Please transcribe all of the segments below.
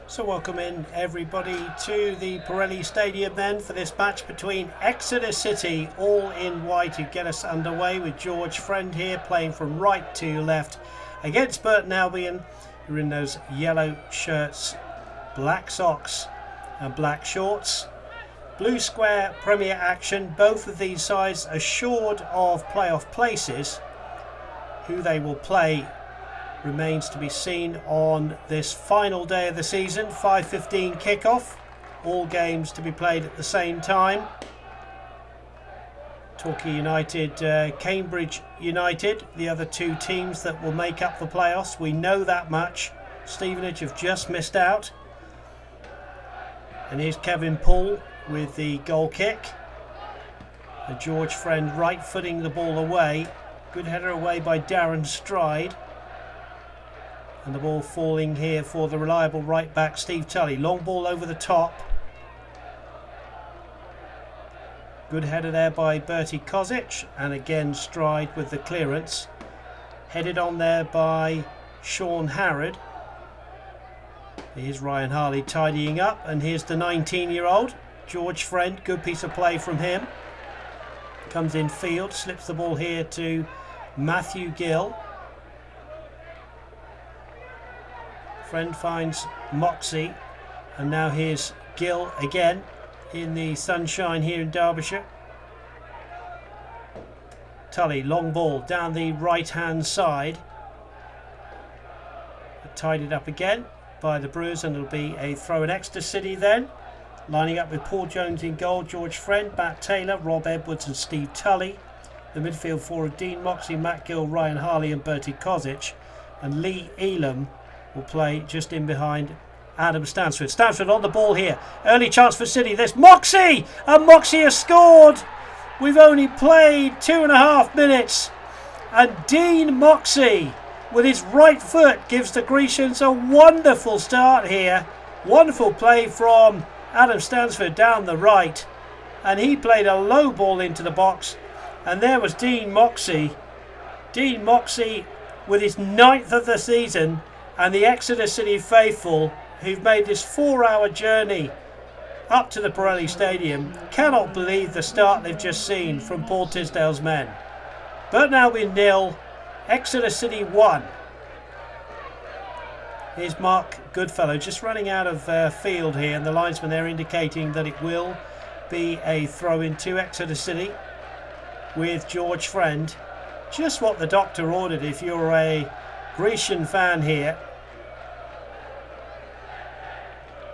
So welcome in everybody to the Pirelli Stadium then for this match between Exeter City, all in white, to get us underway, with George Friend here playing from right to left against Burton Albion, who are in those yellow shirts, black socks and black shorts. Blue square Premier action, both of these sides assured of playoff places. Who they will play remains to be seen on this final day of the season. 5:15 kickoff, all games to be played at the same time. Torquay United, Cambridge United, the other two teams that will make up the playoffs. We know that much. Stevenage have just missed out. And here's Kevin Poole with the goal kick. And George Friend right footing the ball away. Good header away by Darren Stride. And the ball falling here for the reliable right back Steve Tully. Long ball over the top. Good header there by Bertie Kozic. And again Stride with the clearance. Headed on there by Sean Harrod. Here's Ryan Harley tidying up. And here's the 19-year-old George Friend. Good piece of play from him. Comes in field. Slips the ball here to Matthew Gill. Friend finds Moxie, and now here's Gill again in the sunshine here in Derbyshire. Tully, long ball down the right hand side, tied it up again by the Brewers, and it'll be a throw in Exeter City then. Lining up with Paul Jones in goal, George Friend, Matt Taylor, Rob Edwards and Steve Tully. The midfield four of Dean Moxie, Matt Gill, Ryan Harley and Bertie Kozic, and Lee Elam will play just in behind Adam Stansford. Stansford on the ball here. Early chance for City. There's Moxie! And Moxie has scored! We've only played 2.5 minutes. And Dean Moxie, with his right foot, gives the Grecians a wonderful start here. Wonderful play from Adam Stansford down the right. And he played a low ball into the box. And there was Dean Moxie. Dean Moxie with his 9th of the season. And the Exeter City faithful, who've made this 4-hour journey up to the Pirelli Stadium, cannot believe the start they've just seen from Paul Tisdale's men. Burton Albion 0, Exeter City 1. Here's Mark Goodfellow just running out of field here, and the linesman there indicating that it will be a throw-in to Exeter City with George Friend. Just what the doctor ordered if you're a Grecian fan here.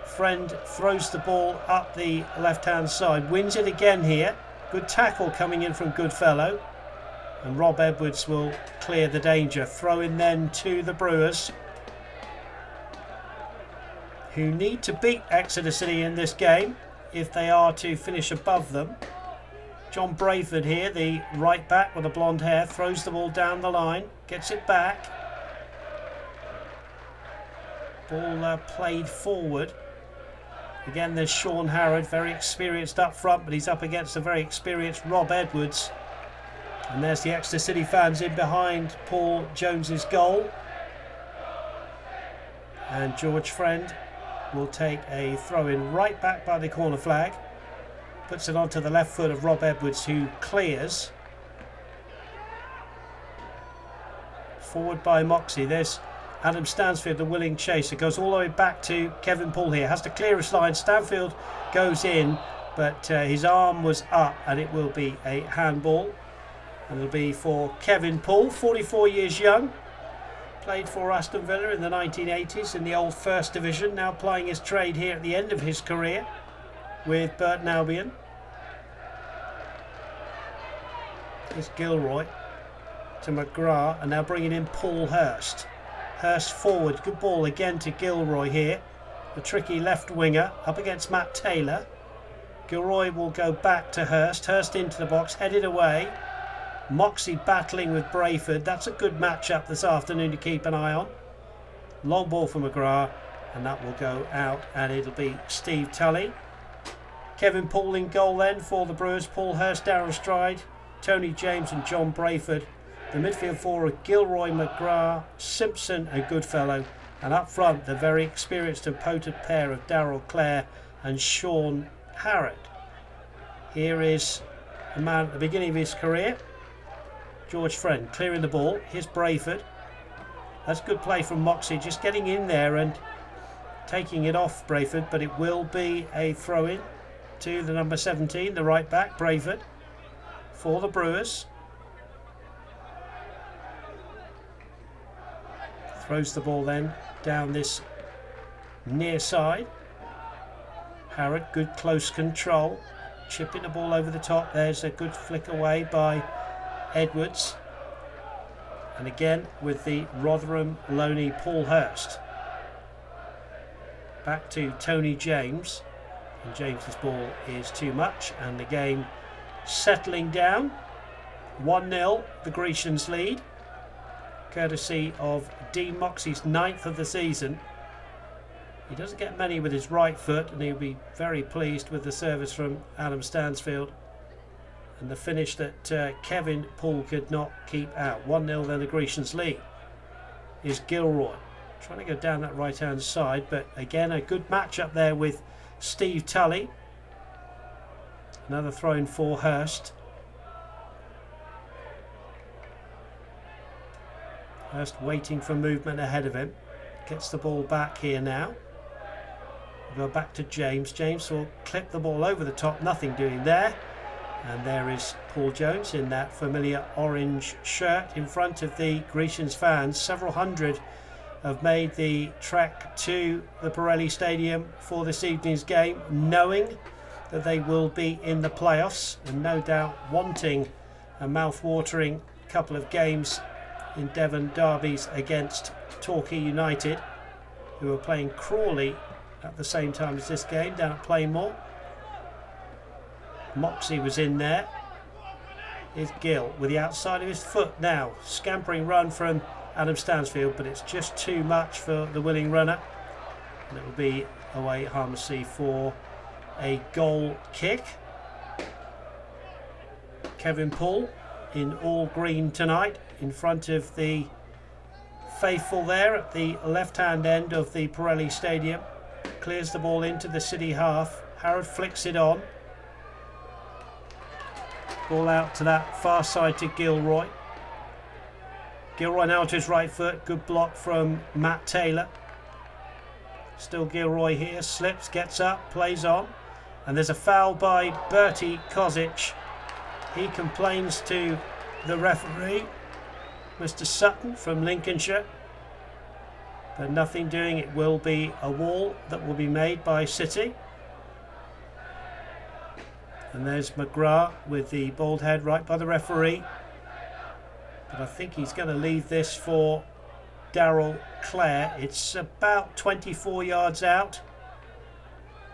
Friend throws the ball up the left-hand side, wins it again here. Good tackle coming in from Goodfellow, and Rob Edwards will clear the danger. Throw in then to the Brewers, who need to beat Exeter City in this game if they are to finish above them. John Brayford here, the right back with the blonde hair, throws the ball down the line, gets it back. Ball played forward. Again, there's Sean Harrod, very experienced up front, but he's up against a very experienced Rob Edwards. And there's the Exeter City fans in behind Paul Jones's goal. And George Friend will take a throw-in right back by the corner flag. Puts it onto the left foot of Rob Edwards, who clears. Forward by Moxie. There's Adam Stansfield, the willing chaser, goes all the way back to Kevin Poole here. Has to clear his line. Stanfield goes in, but his arm was up, and it will be a handball. And it'll be for Kevin Poole, 44 years young. Played for Aston Villa in the 1980s in the old First Division. Now plying his trade here at the end of his career with Burton Albion. Here's Gilroy to McGrath, and now bringing in Paul Hurst. Hurst forward, good ball again to Gilroy here. The tricky left winger up against Matt Taylor. Gilroy will go back to Hurst. Hurst into the box, headed away. Moxie battling with Brayford. That's a good matchup this afternoon to keep an eye on. Long ball for McGrath, and that will go out, and it'll be Steve Tully. Kevin Poole in goal then for the Brewers. Paul Hurst, Darren Stride, Tony James and John Brayford. The midfield four are Gilroy, McGrath, Simpson and Goodfellow. And up front, the very experienced and potent pair of Daryl Clare and Sean Harrod. Here is a man at the beginning of his career, George Friend, clearing the ball. Here's Brayford. That's good play from Moxie, just getting in there and taking it off Brayford, but it will be a throw-in to the number 17, the right back, Brayford, for the Brewers. Throws the ball then down this near side. Harrod, good close control, chipping the ball over the top. There's a good flick away by Edwards. And again with the Rotherham loanee Paul Hurst. Back to Tony James. And James's ball is too much. And the game settling down. 1-0, the Grecians lead. Courtesy of Dean Moxie's 9th of the season. He doesn't get many with his right foot, and he'll be very pleased with the service from Adam Stansfield. And the finish that Kevin Poole could not keep out. 1-0 then the Grecians lead. Is Gilroy trying to go down that right hand side, but again a good match up there with Steve Tully. Another throw in for Hurst. Hurst waiting for movement ahead of him. Gets the ball back here now. We'll go back to James. James will clip the ball over the top. Nothing doing there. And there is Paul Jones in that familiar orange shirt in front of the Grecians fans. Several hundred have made the trek to the Pirelli Stadium for this evening's game, knowing that they will be in the playoffs and no doubt wanting a mouth-watering couple of games in Devon derbies against Torquay United, who are playing Crawley at the same time as this game down at Plainmoor. Moxie was in there. Here's Gill with the outside of his foot now. Scampering run from Adam Stansfield, but it's just too much for the willing runner. And it will be away at Harmsey for a goal kick. Kevin Poole in all green tonight in front of the faithful there at the left-hand end of the Pirelli Stadium. Clears the ball into the city half. Harrod flicks it on. Ball out to that far side to Gilroy. Gilroy now to his right foot. Good block from Matt Taylor. Still Gilroy here. Slips, gets up, plays on. And there's a foul by Bertie Kozic. He complains to the referee, Mr. Sutton from Lincolnshire. But nothing doing. It will be a wall that will be made by City. And there's McGrath with the bald head right by the referee. But I think he's going to leave this for Daryl Clare. It's about 24 yards out.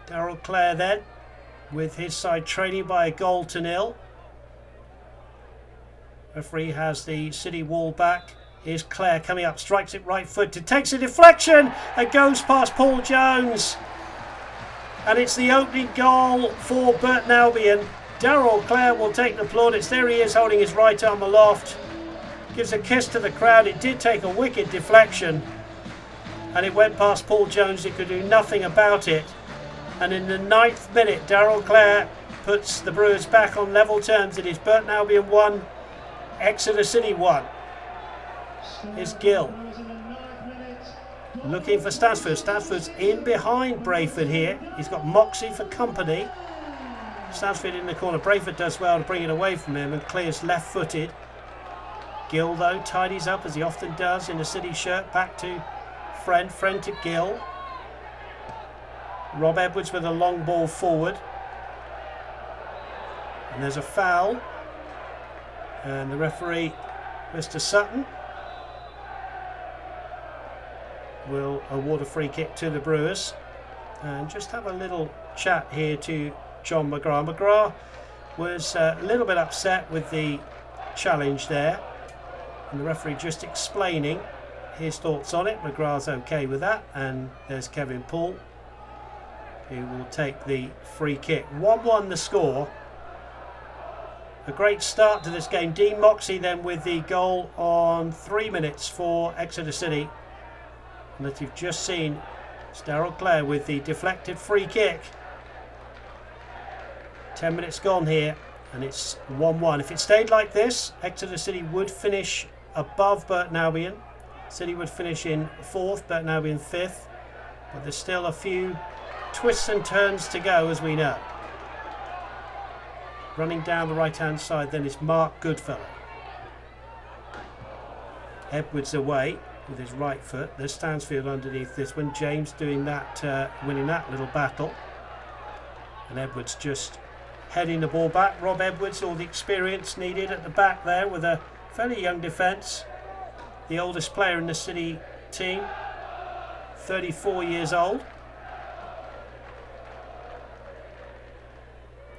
Daryl Clare then, with his side trailing by a goal to nil. Referee has the City wall back. Here's Clare coming up, strikes it right footed, takes a deflection and goes past Paul Jones. And it's the opening goal for Burton Albion. Daryl Clare will take the plaudits. There he is holding his right arm aloft. Gives a kiss to the crowd. It did take a wicked deflection. And it went past Paul Jones. He could do nothing about it. And in the 9th minute, Daryl Clare puts the Brewers back on level terms. It is Burton Albion 1, Exeter City 1. Here's Gill. Looking for Stansfield. Stansfield's in behind Brayford here. He's got Moxie for company. Stansfield in the corner. Brayford does well to bring it away from him and clears left-footed. Gill, though, tidies up as he often does in a City shirt. Back to Friend. Friend to Gill. Rob Edwards with a long ball forward. And there's a foul. And the referee, Mr. Sutton, will award a free kick to the Brewers. And just have a little chat here to John McGrath. McGrath was a little bit upset with the challenge there, and the referee just explaining his thoughts on it. McGrath's okay with that, and there's Kevin Poole, who will take the free kick. 1-1 the score. A great start to this game. Dean Moxie then with the goal on 3 minutes for Exeter City. And that you've just seen, it's Darrell Clare with the deflected free kick. 10 minutes gone here, and it's 1-1. If it stayed like this, Exeter City would finish above Burton Albion. City would finish in 4th, Burton Albion 5th. But there's still a few twists and turns to go, as we know. Running down the right-hand side then is Mark Goodfellow. Edwards away with his right foot. There's Stansfield underneath this one. James doing that, winning that little battle. And Edwards just heading the ball back. Rob Edwards, all the experience needed at the back there with a fairly young defence. The oldest player in the City team, 34 years old.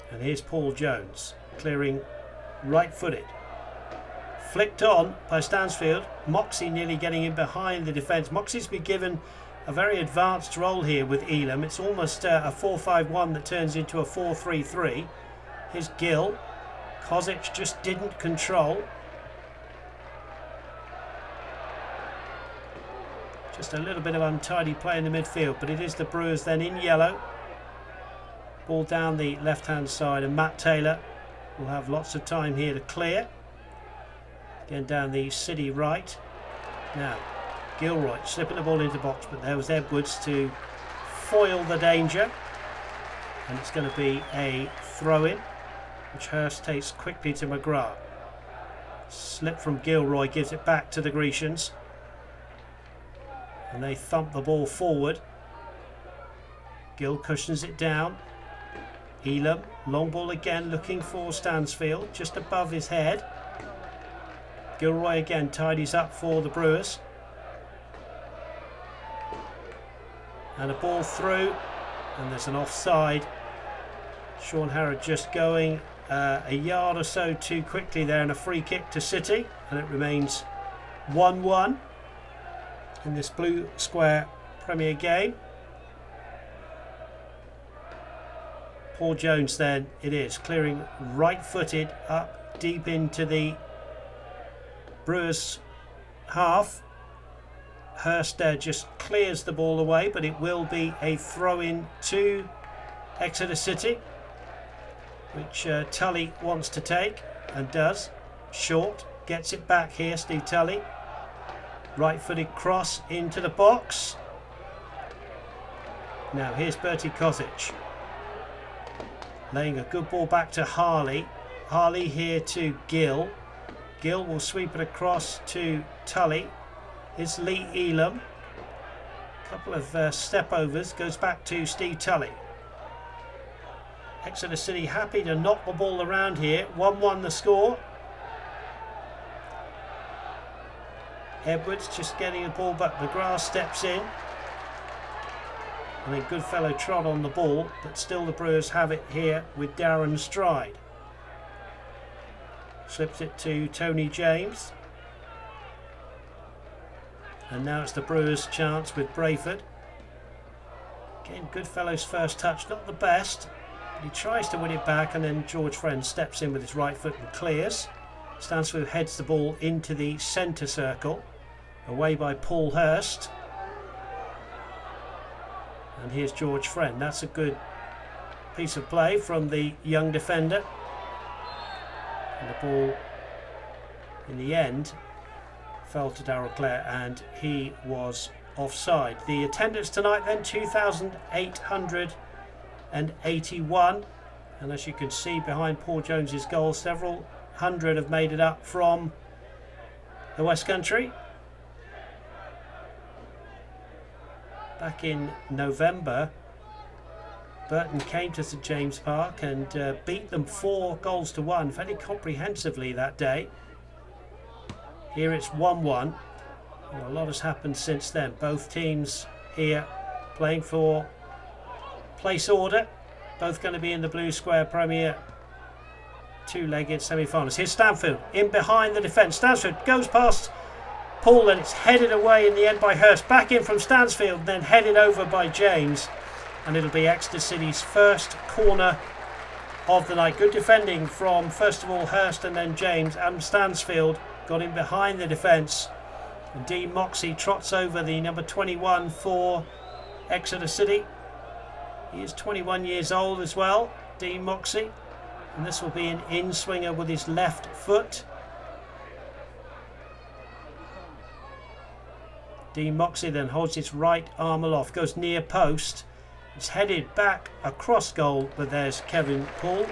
And here's Paul Jones clearing right-footed. Flicked on by Stansfield. Moxie nearly getting in behind the defence. Moxie's been given a very advanced role here with Elam. It's almost a 4-5-1 that turns into a 4-3-3. Here's Gill. Kozic just didn't control. Just a little bit of untidy play in the midfield, but it is the Brewers then in yellow. Ball down the left-hand side, and Matt Taylor will have lots of time here to clear. Again down the City right. Now, Gilroy slipping the ball into the box, but there was Edwards to foil the danger. And it's going to be a throw-in, which Hurst takes quickly to McGrath. Slip from Gilroy gives it back to the Grecians. And they thump the ball forward. Gill cushions it down. Elam, long ball again, looking for Stansfield, just above his head. Gilroy again tidies up for the Brewers. And a ball through, and there's an offside. Sean Harrod just going a yard or so too quickly there, and a free kick to City, and it remains 1-1 in this blue square Premier game. Paul Jones then it is, clearing right-footed up deep into the Brewers half. Hurst just clears the ball away, but it will be a throw-in to Exeter City, which Tully wants to take and does. Short gets it back here, Steve Tully. Right-footed cross into the box. Now here's Bertie Kozic, laying a good ball back to Harley. Harley here to Gill. Gill will sweep it across to Tully. It's Lee Elam. Couple of step overs. Goes back to Steve Tully. Exeter City happy to knock the ball around here. 1-1 the score. Edwards just getting the ball back. McGrath steps in. And then Goodfellow trod on the ball, but still the Brewers have it here with Darren Stride. Slips it to Tony James. And now it's the Brewers' chance with Brayford. Again, Goodfellow's first touch, not the best, but he tries to win it back, and then George Friend steps in with his right foot and clears. Stansfield heads the ball into the centre circle, away by Paul Hurst. And here's George Friend. That's a good piece of play from the young defender. And the ball, in the end, fell to Darrell Clare, and he was offside. The attendance tonight then, 2,881. And as you can see behind Paul Jones's goal, several hundred have made it up from the West Country. Back in November, Burton came to St James Park and beat them 4-1 fairly comprehensively that day. Here it's 1-1. Well, a lot has happened since then. Both teams here playing for place order. Both going to be in the Blue Square Premier two-legged semi-finals. Here's Stansfield in behind the defence. Stansfield goes past Paul, and it's headed away in the end by Hurst. Back in from Stansfield, then headed over by James. And it'll be Exeter City's first corner of the night. Good defending from, first of all, Hurst and then James. Adam Stansfield got in behind the defence And Dean Moxey trots over the number 21 for Exeter City. He is 21 years old as well, Dean Moxey. And this will be an in-swinger with his left foot. Dean Moxey then holds his right arm aloft, goes near post. It's headed back across goal, but there's Kevin Poole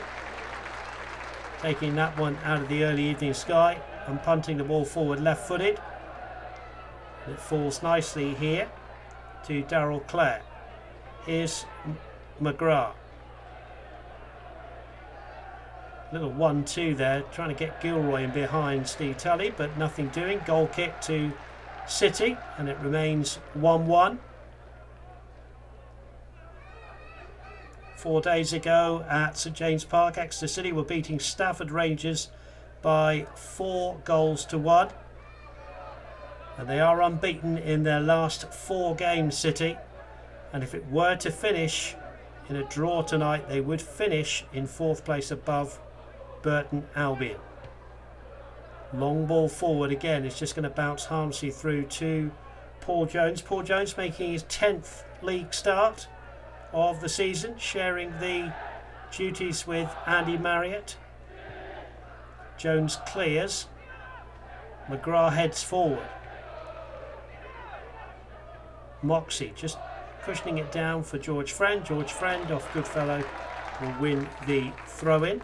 taking that one out of the early evening sky and punting the ball forward left-footed. It falls nicely here to Darryl Clare. Here's McGrath. Little 1-2 there, trying to get Gilroy in behind Steve Tully, but nothing doing. Goal kick to City, and it remains 1-1. 4 days ago at St James Park, Exeter City were beating Stafford Rangers by 4-1, and they are unbeaten in their last 4 games, City. And if it were to finish in a draw tonight, they would finish in 4th place above Burton Albion. Long ball forward again. It's just going to bounce harmlessly through to Paul Jones. Paul Jones making his 10th league start of the season, sharing the duties with Andy Marriott. Jones clears. McGrath heads forward. Moxey just cushioning it down for George Friend. George Friend off Goodfellow will win the throw-in.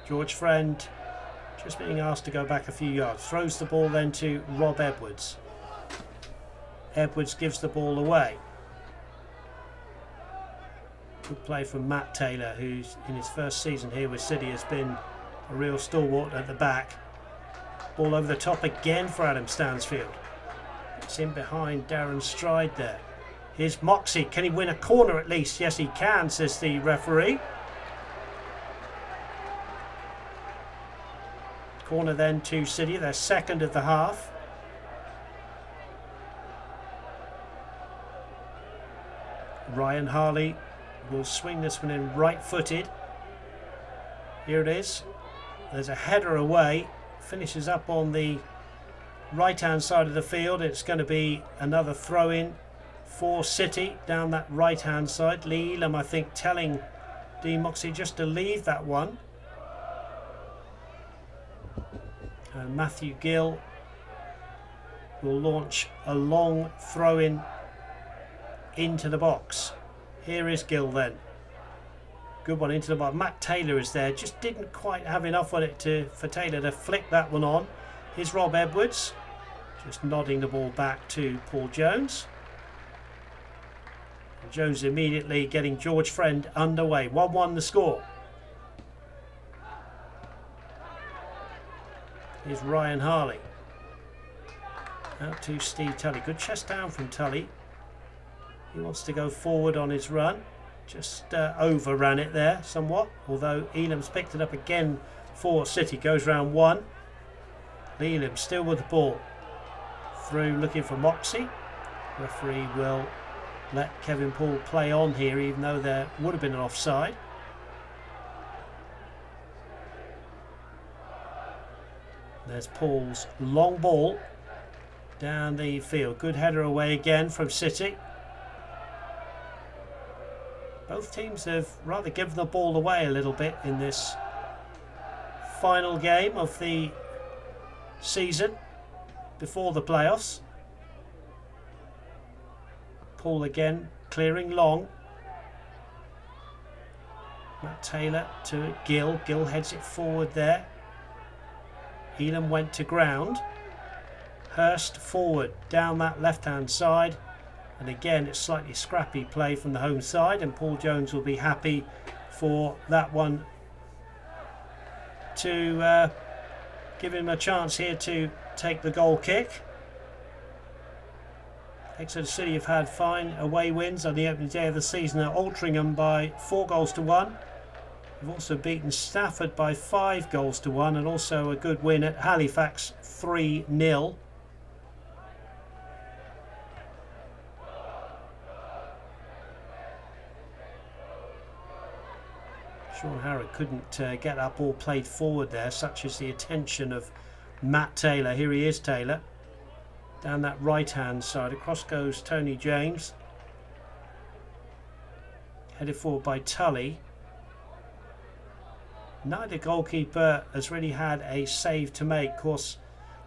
George Friend just being asked to go back a few yards. Throws the ball then to Rob Edwards. Edwards gives the ball away. Good play from Matt Taylor, who's in his first season here with City has been a real stalwart at the back. Ball over the top again for Adam Stansfield. It's in behind Darren Stride there. Here's Moxey. Can he win a corner at least? Yes, he can, says the referee. Corner then to City, their second of the half. Ryan Harley will swing this one in right-footed. Here it is. There's a header away. Finishes up on the right-hand side of the field. It's going to be another throw-in for City down that right-hand side. Lee Elam, I think, telling Dean Moxey just to leave that one. And Matthew Gill will launch a long throw-in into the box. Here is Gill then. Good one into the box. Matt Taylor is there. Just didn't quite have enough on it for Taylor to flick that one on. Here's Rob Edwards. Just nodding the ball back to Paul Jones. And Jones immediately getting George Friend underway. 1-1 the score. Here's Ryan Harley. Out to Steve Tully. Good chest down from Tully. He wants to go forward on his run. Just overran it there somewhat. Although Elam's picked it up again for City. Goes round one. Elam still with the ball. Through looking for Moxey. Referee will let Kevin Poole play on here, even though there would have been an offside. There's Paul's long ball down the field. Good header away again from City. Both teams have rather given the ball away a little bit in this final game of the season before the playoffs. Paul again clearing long. Matt Taylor to Gill. Gill heads it forward there. Elam went to ground. Hurst forward down that left hand side, and again it's slightly scrappy play from the home side, and Paul Jones will be happy for that one to give him a chance here to take the goal kick. Exeter City have had fine away wins on the opening day of the season at Altrincham by 4-1. They've also beaten Stafford by 5-1, and also a good win at Halifax 3-0. Sean Harrod couldn't get that ball played forward there, such is the attention of Matt Taylor. Here he is, Taylor. Down that right hand side, across goes Tony James. Headed forward by Tully. Neither goalkeeper has really had a save to make. Of course,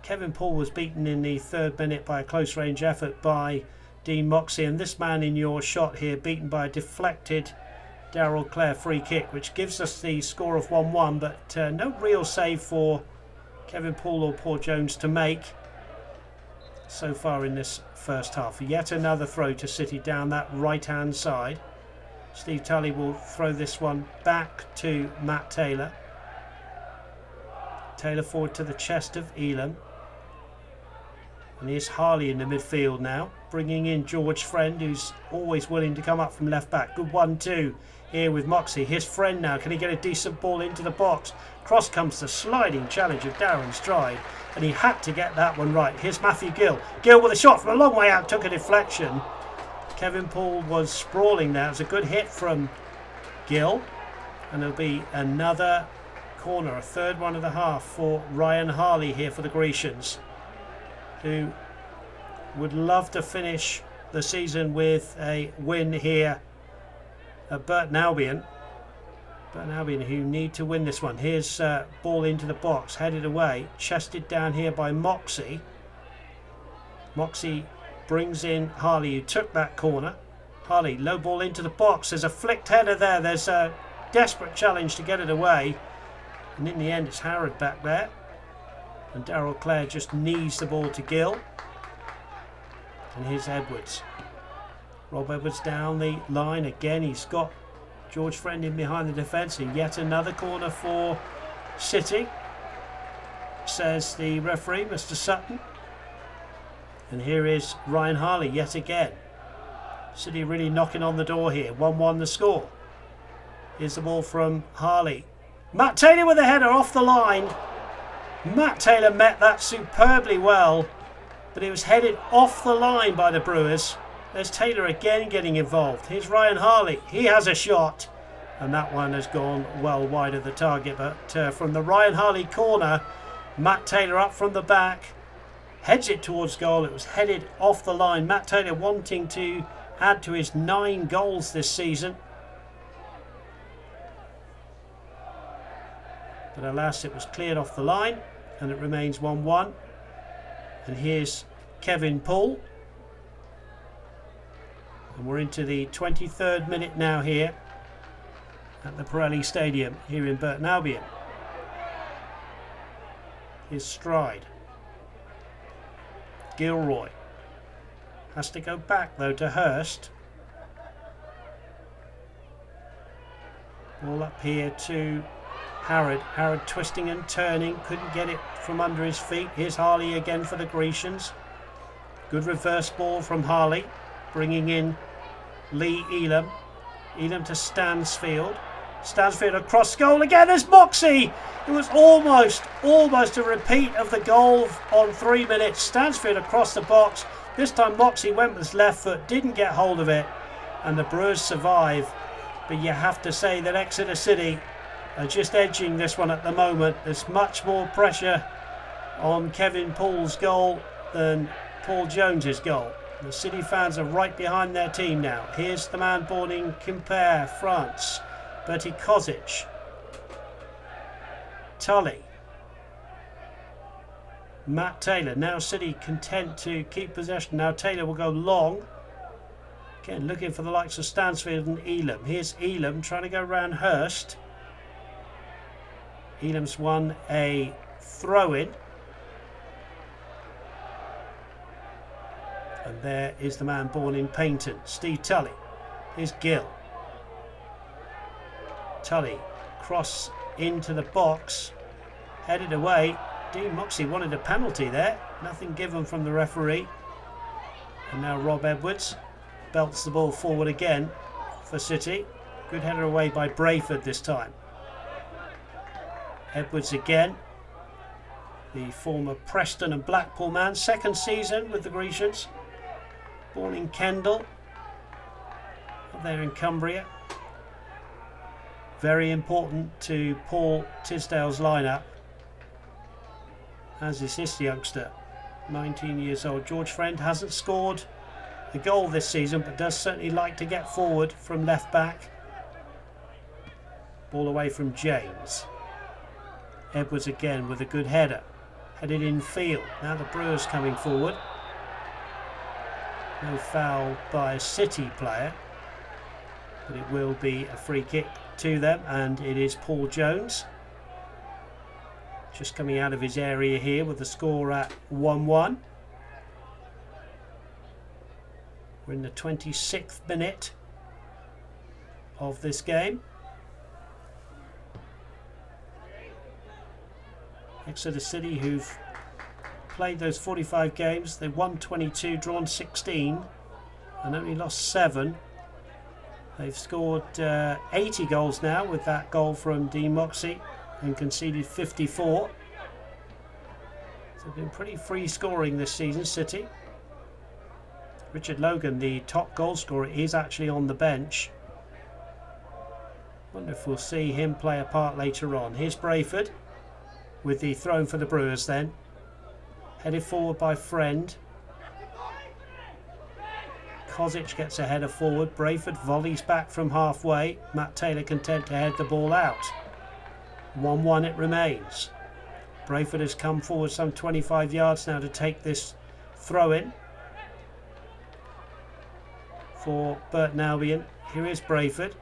Kevin Poole was beaten in the 3rd minute by a close range effort by Dean Moxey, and this man in your shot here beaten by a deflected Daryl Clare free kick, which gives us the score of 1-1, but no real save for Kevin Poole or Paul Jones to make so far in this first half. Yet another throw to City down that right hand side. Steve Tully will throw this one back to Matt Taylor. Taylor forward to the chest of Elam. And here's Harley in the midfield now, bringing in George Friend, who's always willing to come up from left back. Good 1-2 here with Moxey. Here's Friend now. Can he get a decent ball into the box? Cross comes the sliding challenge of Darren Stride, and he had to get that one right. Here's Matthew Gill. Gill with a shot from a long way out, took a deflection. Kevin Poole was sprawling there. It was a good hit from Gill, and there'll be another corner, a 3rd one of the half for Ryan Harley here for the Grecians, who would love to finish the season with a win here at Burton Albion. Burton Albion who need to win this one. Here's ball into the box, headed away, chested down here by Moxey. Moxey brings in Harley, who took that corner. Harley, low ball into the box. There's a flicked header there. There's a desperate challenge to get it away. And in the end, it's Harrod back there. And Daryl Clare just knees the ball to Gill. And here's Edwards. Rob Edwards down the line again. He's got George Friend in behind the defence. And yet another corner for City, says the referee, Mr. Sutton. And here is Ryan Harley yet again. City really knocking on the door here. 1-1 the score. Here's the ball from Harley. Matt Taylor with a header off the line. Matt Taylor met that superbly well, but it was headed off the line by the Brewers. There's Taylor again getting involved. Here's Ryan Harley. He has a shot, and that one has gone well wide of the target. But from the Ryan Harley corner, Matt Taylor up from the back, heads it towards goal. It was headed off the line. Matt Taylor wanting to add to his 9 goals this season. But alas, it was cleared off the line, and it remains 1-1. And here's Kevin Poole. And we're into the 23rd minute now here at the Pirelli Stadium here in Burton Albion. Here's Stride. Gilroy has to go back though to Hurst. Ball up here to Harrod. Harrod twisting and turning, couldn't get it from under his feet. Here's Harley again for the Grecians. Good reverse ball from Harley, bringing in Lee Elam. Elam to Stansfield. Stansfield across goal again. There's Moxey. It was almost a repeat of the goal on 3 minutes. Stansfield across the box. This time Moxey went with his left foot, didn't get hold of it, and the Brewers survive. But you have to say that Exeter City are just edging this one at the moment. There's much more pressure on Kevin Poole's goal than Paul Jones's goal. The City fans are right behind their team now. Here's the man born in Quimper, France, Bertie Kozic. Tully. Matt Taylor. Now City content to keep possession. Now Taylor will go long. Again, looking for the likes of Stansfield and Elam. Here's Elam trying to go around Hurst. Elam's won a throw-in. And there is the man born in Paynton, Steve Tully. Here's Gill. Tully, cross into the box, headed away. Dean Moxey wanted a penalty there. Nothing given from the referee. And now Rob Edwards belts the ball forward again for City. Good header away by Brayford this time. Edwards again, the former Preston and Blackpool man, second season with the Grecians, born in Kendal, up there in Cumbria. Very important to Paul Tisdale's lineup, as is this youngster, 19 years old. George Friend hasn't scored a goal this season, but does certainly like to get forward from left back. Ball away from James. Edwards again with a good header. Headed in field. Now the Brewers coming forward. No foul by a City player, but it will be a free kick to them, and it is Paul Jones. Just coming out of his area here with the score at 1-1. We're in the 26th minute of this game. Exeter City, who've played those 45 games, they've won 22, drawn 16 and only lost 7. They've scored 80 goals now with that goal from Dean Moxey and conceded 54. So they've been pretty free scoring this season, City. Richard Logan, the top goal scorer, is actually on the bench. Wonder if we'll see him play a part later on. Here's Brayford with the throw for the Brewers then. Headed forward by Friend. Kozic gets a header forward. Brayford volleys back from halfway. Matt Taylor content to head the ball out. 1-1 it remains. Brayford has come forward some 25 yards now to take this throw in for Burton Albion. Here is Brayford.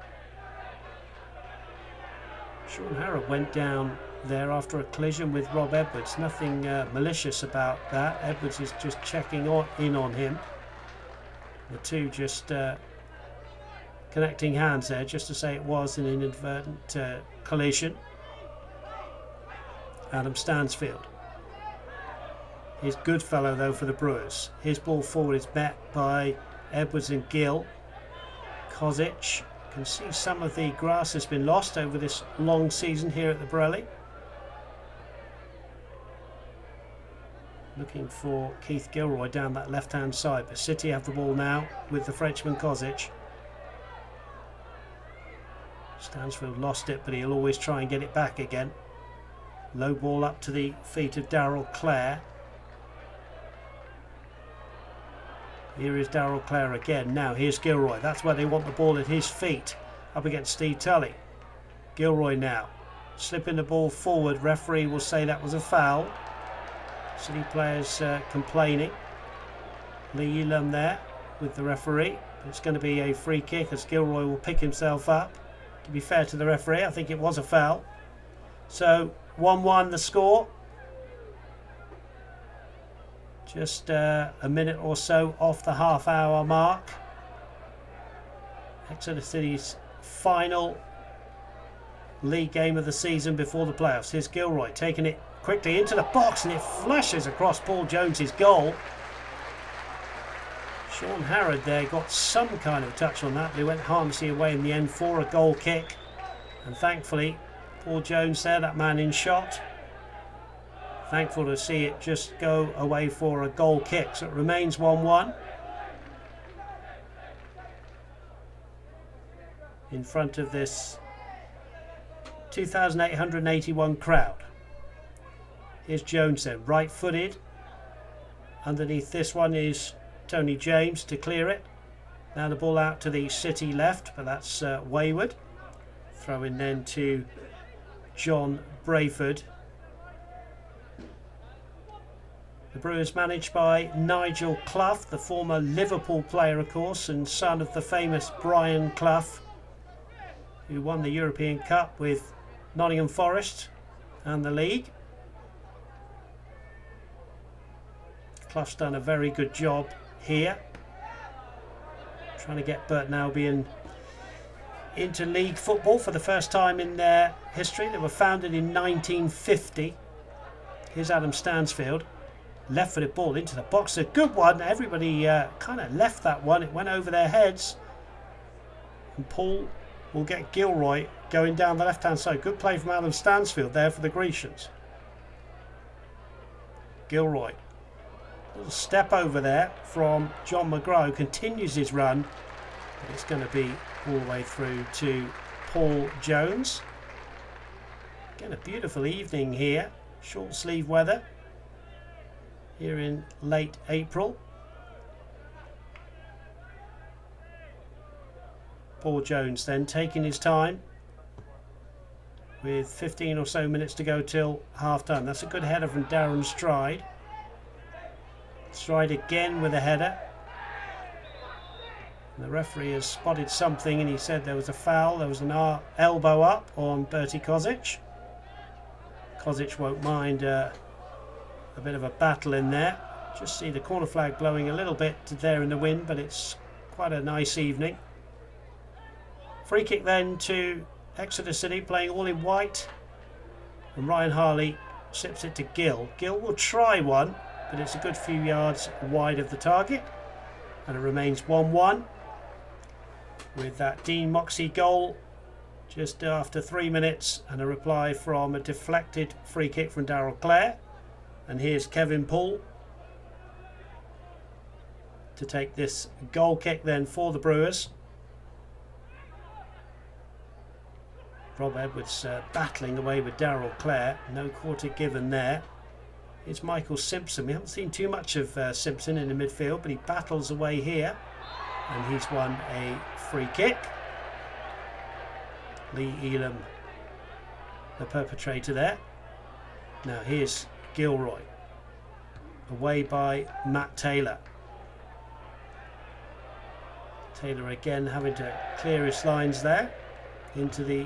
Sean Harrod went down there after a collision with Rob Edwards. Nothing malicious about that. Edwards is just checking in on him. The two just connecting hands there, just to say it was an inadvertent collision. Adam Stansfield. Here's Goodfellow though for the Brewers. His ball forward is met by Edwards and Gill. Kozic. Can see some of the grass has been lost over this long season here at the Pirelli. Looking for Keith Gilroy down that left hand side, but City have the ball now with the Frenchman Kozic. Stansfield lost it, but he'll always try and get it back again. Low ball up to the feet of Darryl Clare. Here is Darryl Clare again. Now here's Gilroy. That's where they want the ball at his feet. Up against Steve Tully. Gilroy now. Slipping the ball forward. Referee will say that was a foul. City players complaining. Lee Elam there with the referee. It's going to be a free kick as Gilroy will pick himself up. To be fair to the referee, I think it was a foul. So 1-1 the score. Just a minute or so off the half-hour mark. Exeter City's final league game of the season before the playoffs. Here's Gilroy taking it quickly into the box, and it flashes across Paul Jones's goal. Sean Harrod there got some kind of touch on that. They went harmlessly away in the end for a goal kick, and thankfully Paul Jones there, that man in shot, thankful to see it just go away for a goal kick. So it remains 1-1 in front of this 2,881 crowd. Here's Jones then, right footed. Underneath this one is Tony James to clear it. Now the ball out to the City left, but that's wayward. Throw in then to John Brayford. The Brewers managed by Nigel Clough, the former Liverpool player of course, and son of the famous Brian Clough, who won the European Cup with Nottingham Forest and the league. Clough's done a very good job here, trying to get Burton Albion into league football for the first time in their history. They were founded in 1950. Here's Adam Stansfield. Left-footed ball into the box. A good one. Everybody kind of left that one. It went over their heads. And Paul will get Gilroy going down the left-hand side. Good play from Adam Stansfield there for the Grecians. Gilroy. Little step over there from John McGraw, who continues his run. But it's going to be all the way through to Paul Jones. Again, a beautiful evening here. Short sleeve weather here in late April. Paul Jones then taking his time with 15 or so minutes to go till half time. That's a good header from Darren Stride. Stride again with a header. The referee has spotted something and he said there was a foul. There was an elbow up on Bertie Kozic. Kozic won't mind a bit of a battle in there. Just see the corner flag blowing a little bit there in the wind, but it's quite a nice evening. Free kick then to Exeter City, playing all in white, and Ryan Harley sips it to Gill. Gill will try one, but it's a good few yards wide of the target, and it remains 1-1 with that Dean Moxey goal just after 3 minutes and a reply from a deflected free kick from Darryl Clare. And here's Kevin Poole to take this goal kick then for the Brewers. Rob Edwards battling away with Darryl Clare. No quarter given there. Here's Michael Simpson. We haven't seen too much of Simpson in the midfield, but he battles away here. And he's won a free kick. Lee Elam, the perpetrator there. Now here's Gilroy. Away by Matt Taylor. Taylor again having to clear his lines there into the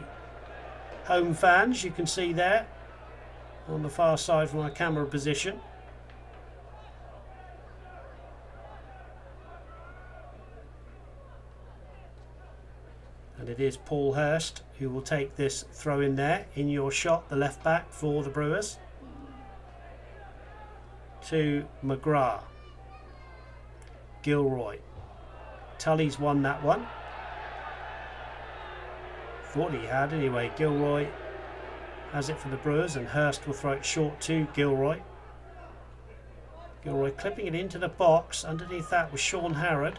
home fans, you can see there on the far side from our camera position. And it is Paul Hurst who will take this throw in there. In your shot, the left back for the Brewers. To McGrath. Gilroy. Tully's won that one. Thought he had anyway. Gilroy has it for the Brewers, and Hurst will throw it short to Gilroy. Gilroy clipping it into the box. Underneath that was Sean Harrod.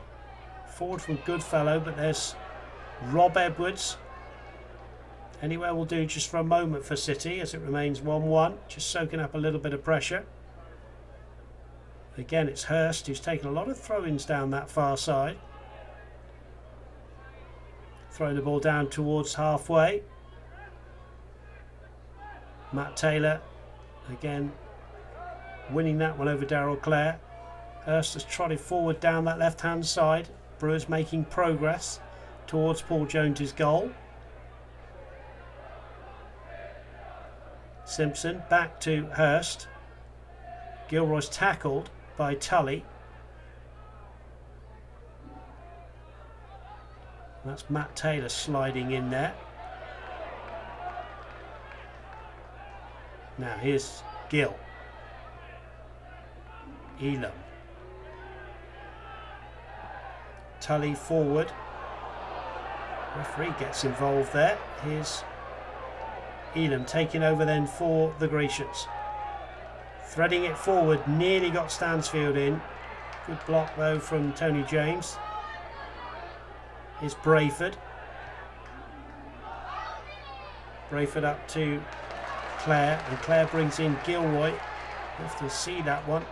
Forward from Goodfellow, but there's Rob Edwards. Anywhere will do just for a moment for City as it remains 1-1. Just soaking up a little bit of pressure. Again, it's Hurst who's taken a lot of throw-ins down that far side. Throwing the ball down towards halfway. Matt Taylor again winning that one over Darryl Clare. Hurst has trotted forward down that left hand side. Brewers making progress towards Paul Jones's goal. Simpson back to Hurst. Gilroy's tackled by Tully. That's Matt Taylor sliding in there. Now here's Gill. Elam. Tully forward. Referee gets involved there. Here's Elam taking over then for the Grecians. Threading it forward, nearly got Stansfield in. Good block though from Tony James. Is Brayford. Brayford up to Clare, and Clare brings in Gilroy. You have to see that one.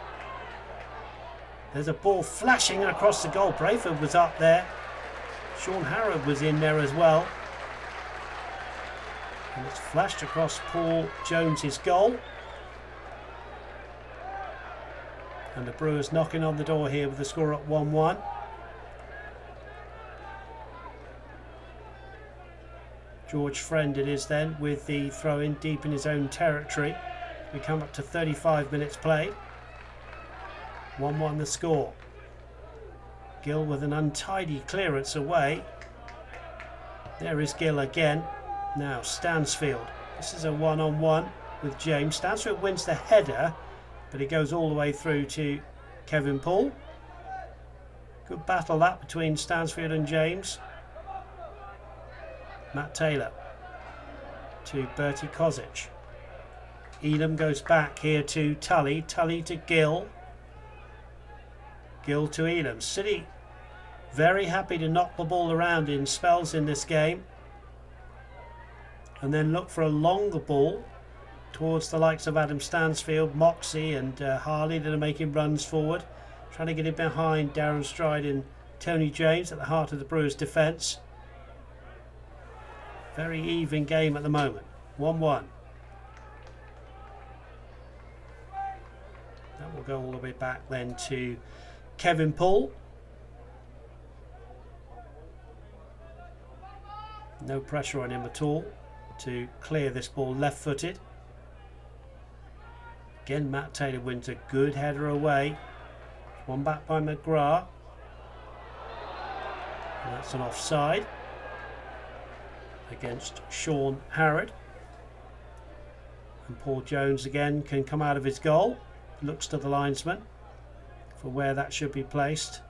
There's a ball flashing across the goal. Brayford was up there. Sean Harrod was in there as well. And it's flashed across Paul Jones's goal. And the Brewers knocking on the door here with the score at 1-1. George Friend it is then with the throw in deep in his own territory. We come up to 35 minutes played. 1-1 the score. Gill with an untidy clearance away. There is Gill again. Now Stansfield. This is a one-on-one with James. Stansfield wins the header, but it goes all the way through to Kevin Poole. Good battle that between Stansfield and James. Matt Taylor to Bertie Kozic. Elam goes back here to Tully. Tully to Gill. Gill to Elam. City very happy to knock the ball around in spells in this game. and then look for a longer ball towards the likes of Adam Stansfield, Moxie and Harley that are making runs forward, trying to get it behind Darren Stride and Tony James at the heart of the Brewers' defence. Very even game at the moment, 1-1. That will go all the way back then to Kevin Poole. No pressure on him at all to clear this ball left-footed. Again, Matt Taylor wins a good header away. One back by McGrath. And that's an offside against Sean Harrod. And Paul Jones again can come out of his goal. Looks to the linesman for where that should be placed.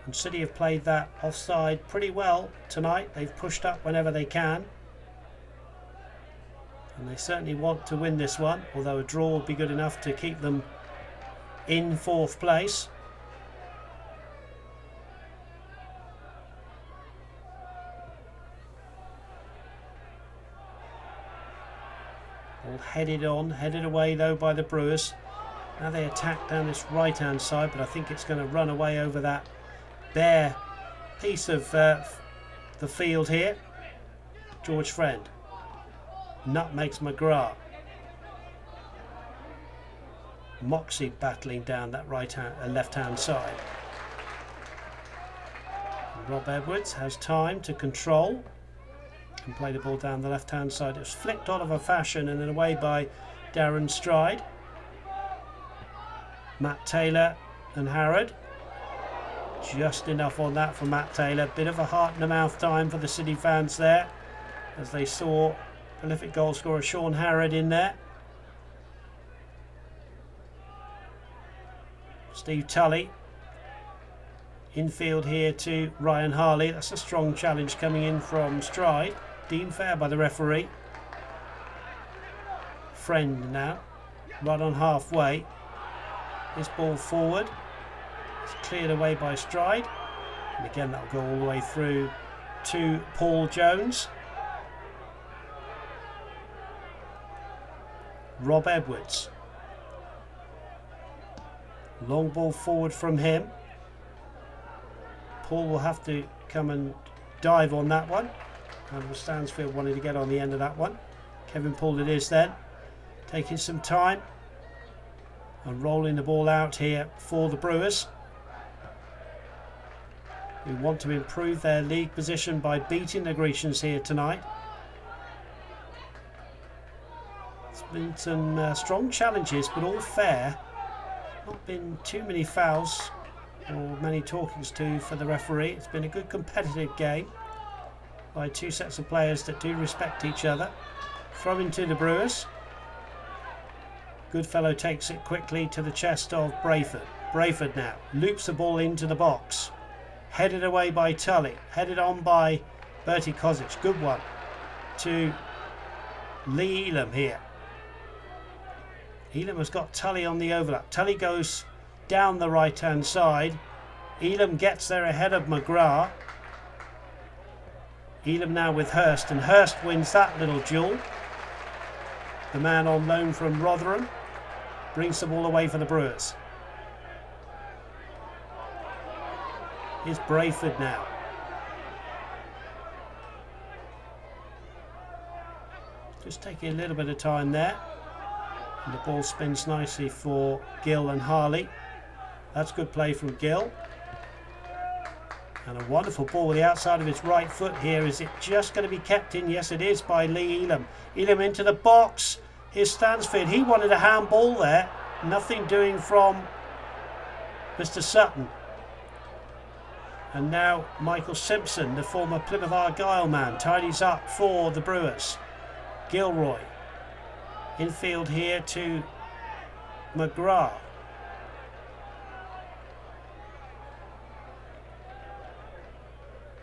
And City have played that offside pretty well tonight. They've pushed up whenever they can. And they certainly want to win this one, although a draw would be good enough to keep them in 4th place. All headed away though by the Brewers. Now they attack down this right hand side, but I think it's going to run away over that bare piece of the field here. George Friend nutmegs McGrath. Moxie battling down that left hand side. And Rob Edwards has time to control and play the ball down the left hand side. It was flicked out of a fashion and then away by Darren Stride. Matt Taylor and Harrod. Just enough on that for Matt Taylor. Bit of a heart in the mouth time for the City fans there as they saw prolific goal scorer Sean Harrod in there. Steve Tully. Infield here to Ryan Harley. That's a strong challenge coming in from Stride. Deemed fair by the referee. Friend now. Right on halfway. This ball forward. It's cleared away by Stride. And again that'll go all the way through to Paul Jones. Rob Edwards. Long ball forward from him. Paul will have to come and dive on that one. And Stansfield wanted to get on the end of that one. Kevin Poole it is then. Taking some time and rolling the ball out here for the Brewers, who want to improve their league position by beating the Grecians here tonight. It's been some strong challenges, but all fair. Not been too many fouls or many talkings to for the referee. It's been a good competitive game by two sets of players that do respect each other. Throw into the Brewers. Goodfellow takes it quickly to the chest of Brayford. Brayford now loops the ball into the box. Headed away by Tully. Headed on by Bertie Kozic. Good one to Lee Elam here. Elam has got Tully on the overlap. Tully goes down the right hand side. Elam gets there ahead of McGrath. Elam now with Hurst, and Hurst wins that little duel. The man on loan from Rotherham brings the ball away for the Brewers. Here's Brayford now. Just taking a little bit of time there. And the ball spins nicely for Gill and Harley. That's good play from Gill. And a wonderful ball with the outside of his right foot here. Is it just going to be kept in? Yes, it is, by Lee Elam. Elam into the box. Here's Stansfield. He wanted a handball there. Nothing doing from Mr. Sutton. And now Michael Simpson, the former Plymouth Argyle man, tidies up for the Brewers. Gilroy. Infield here to McGrath.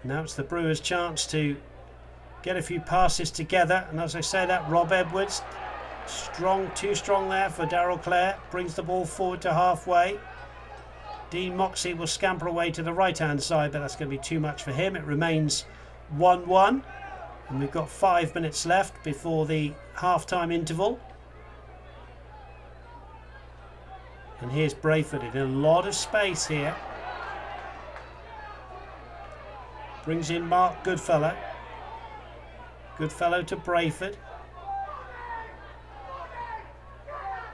Now it's the Brewers' chance to get a few passes together. And as I say that, Rob Edwards, too strong there for Darryl Clare. Brings the ball forward to halfway. Dean Moxie will scamper away to the right-hand side, but that's going to be too much for him. It remains 1-1. And we've got 5 minutes left before the half-time interval. And here's Brayford in a lot of space here. Brings in Mark Goodfellow. Goodfellow to Brayford.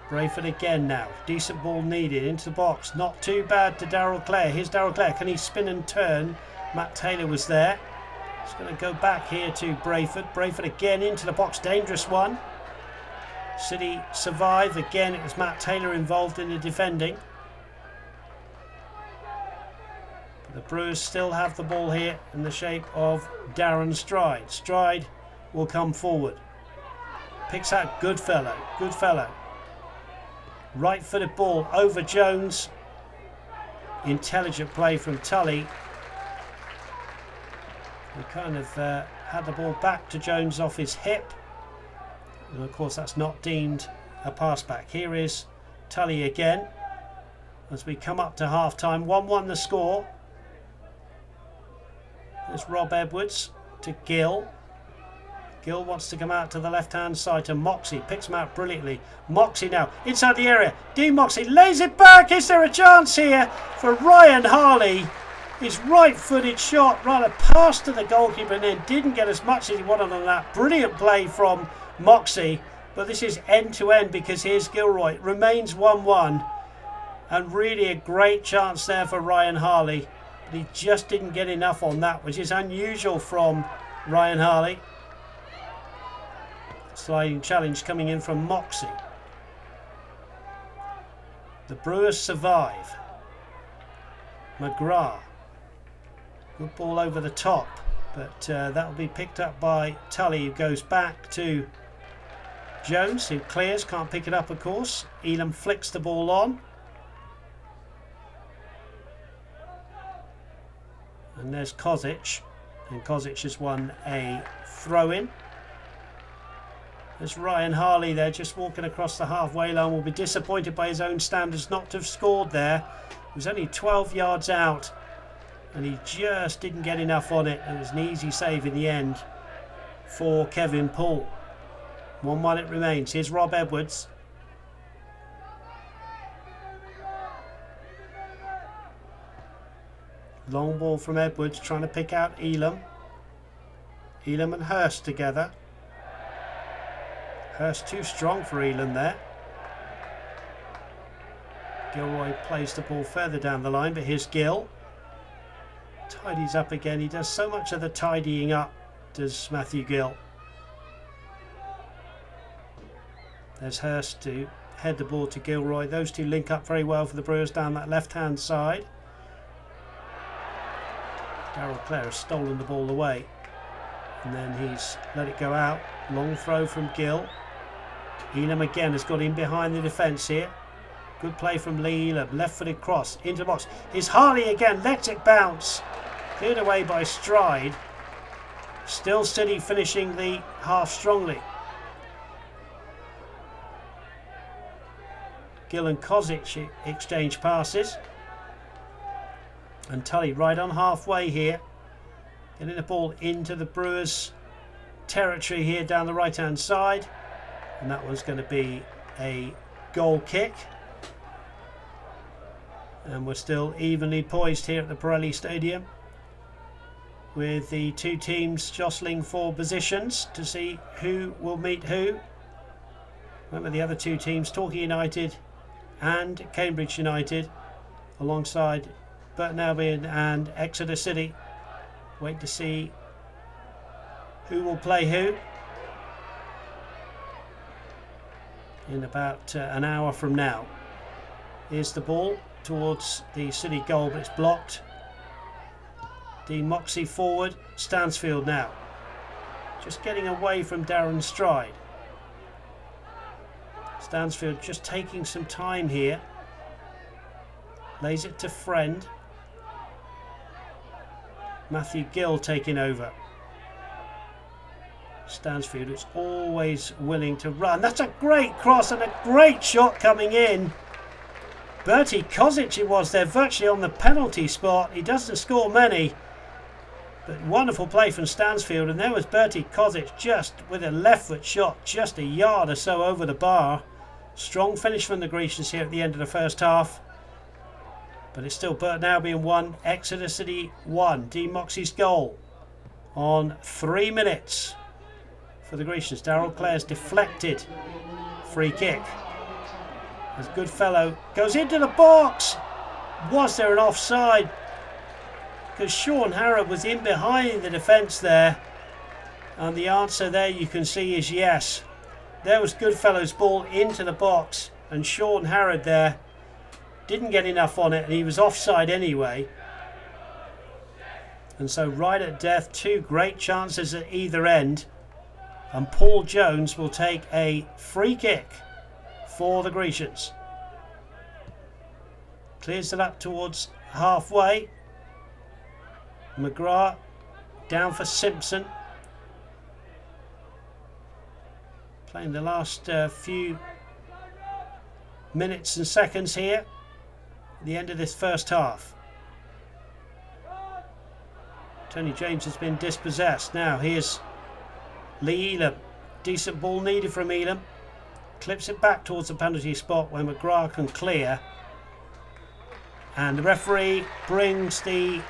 Brayford again now. Decent ball needed into the box. Not too bad to Darrell Clare. Here's Darrell Clare. Can he spin and turn? Matt Taylor was there. He's going to go back here to Brayford. Brayford again into the box. Dangerous one. City survive. Again, it was Matt Taylor involved in the defending. But the Brewers still have the ball here in the shape of Darren Stride. Stride will come forward. Picks out Goodfellow. Goodfellow. Right-footed ball over Jones. Intelligent play from Tully. He kind of had the ball back to Jones off his hip. And of course that's not deemed a pass back. Here is Tully again as we come up to half-time. 1-1 the score. There's Rob Edwards to Gill. Gill wants to come out to the left-hand side to Moxey. Picks him out brilliantly. Moxey now inside the area. Dean Moxey lays it back. Is there a chance here for Ryan Harley? His right-footed shot rather passed to the goalkeeper and then didn't get as much as he wanted on that. Brilliant play from Moxey. But this is end-to-end because here's Gilroy. It remains 1-1. And really a great chance there for Ryan Harley. But he just didn't get enough on that, which is unusual from Ryan Harley. Sliding challenge coming in from Moxey. The Brewers survive. McGrath. Good ball over the top, but that will be picked up by Tully, who goes back to Jones, who clears, can't pick it up of course. Elam flicks the ball on. And there's Kozic, and Kozic has won a throw-in. There's Ryan Harley there, just walking across the halfway line. Will be disappointed by his own standards not to have scored there. He was only 12 yards out, and he just didn't get enough on it. It was an easy save in the end for Kevin Poole. 1-1 it remains. Here's Rob Edwards. Long ball from Edwards, trying to pick out Elam. Elam and Hurst together. Hurst too strong for Elam there. Gilroy plays the ball further down the line, but here's Gill. Tidies up again. He does so much of the tidying up, does Matthew Gill. There's Hurst to head the ball to Gilroy. Those two link up very well for the Brewers down that left-hand side. Darrell Clare has stolen the ball away. And then he's let it go out. Long throw from Gill. Elam again has got in behind the defence here. Good play from Lee Elam. Left-footed cross into the box. Here's Harley again. Lets it bounce. Cleared away by Stride. Still City finishing the half strongly. Gill and Kozic exchange passes. And Tully right on halfway here. Getting the ball into the Brewers' territory here down the right-hand side. And that was going to be a goal kick. And we're still evenly poised here at the Pirelli Stadium, with the two teams jostling for positions to see who will meet who. Remember the other two teams, Torquay United and Cambridge United, alongside Burton Albion and Exeter City. Wait to see who will play who in about an hour from now. Here's the ball towards the City goal, but it's blocked. Dean Moxey forward. Stansfield now just getting away from Darren Stride. Stansfield just taking some time here. Lays it to Friend. Matthew Gill taking over. Stansfield is always willing to run. That's a great cross and a great shot coming in. Bertie Kozic it was there, virtually on the penalty spot. He doesn't score many, But wonderful play from Stansfield, and there was Bertie Kozic just with a left foot shot just a yard or so over the bar. Strong finish from the Grecians here at the end of the first half. But it's still Burton Albion 1, Exeter City 1. Dean Moxey's goal on 3 minutes for the Grecians. Darryl Clare's deflected free kick as Goodfellow goes into the box. Was there an offside? Because Sean Harrod was in behind the defence there, and the answer there you can see is yes. There was Goodfellow's ball into the box, and Sean Harrod there didn't get enough on it, and he was offside anyway. And so right at death, 2 great chances at either end, and Paul Jones will take a free kick for the Grecians. Clears it up towards halfway. McGrath down for Simpson. Playing the last few minutes and seconds here at the end of this first half. Tony James has been dispossessed. Now here's Lee Elam. Decent ball needed from Elam. Clips it back towards the penalty spot where McGrath can clear. And the referee brings the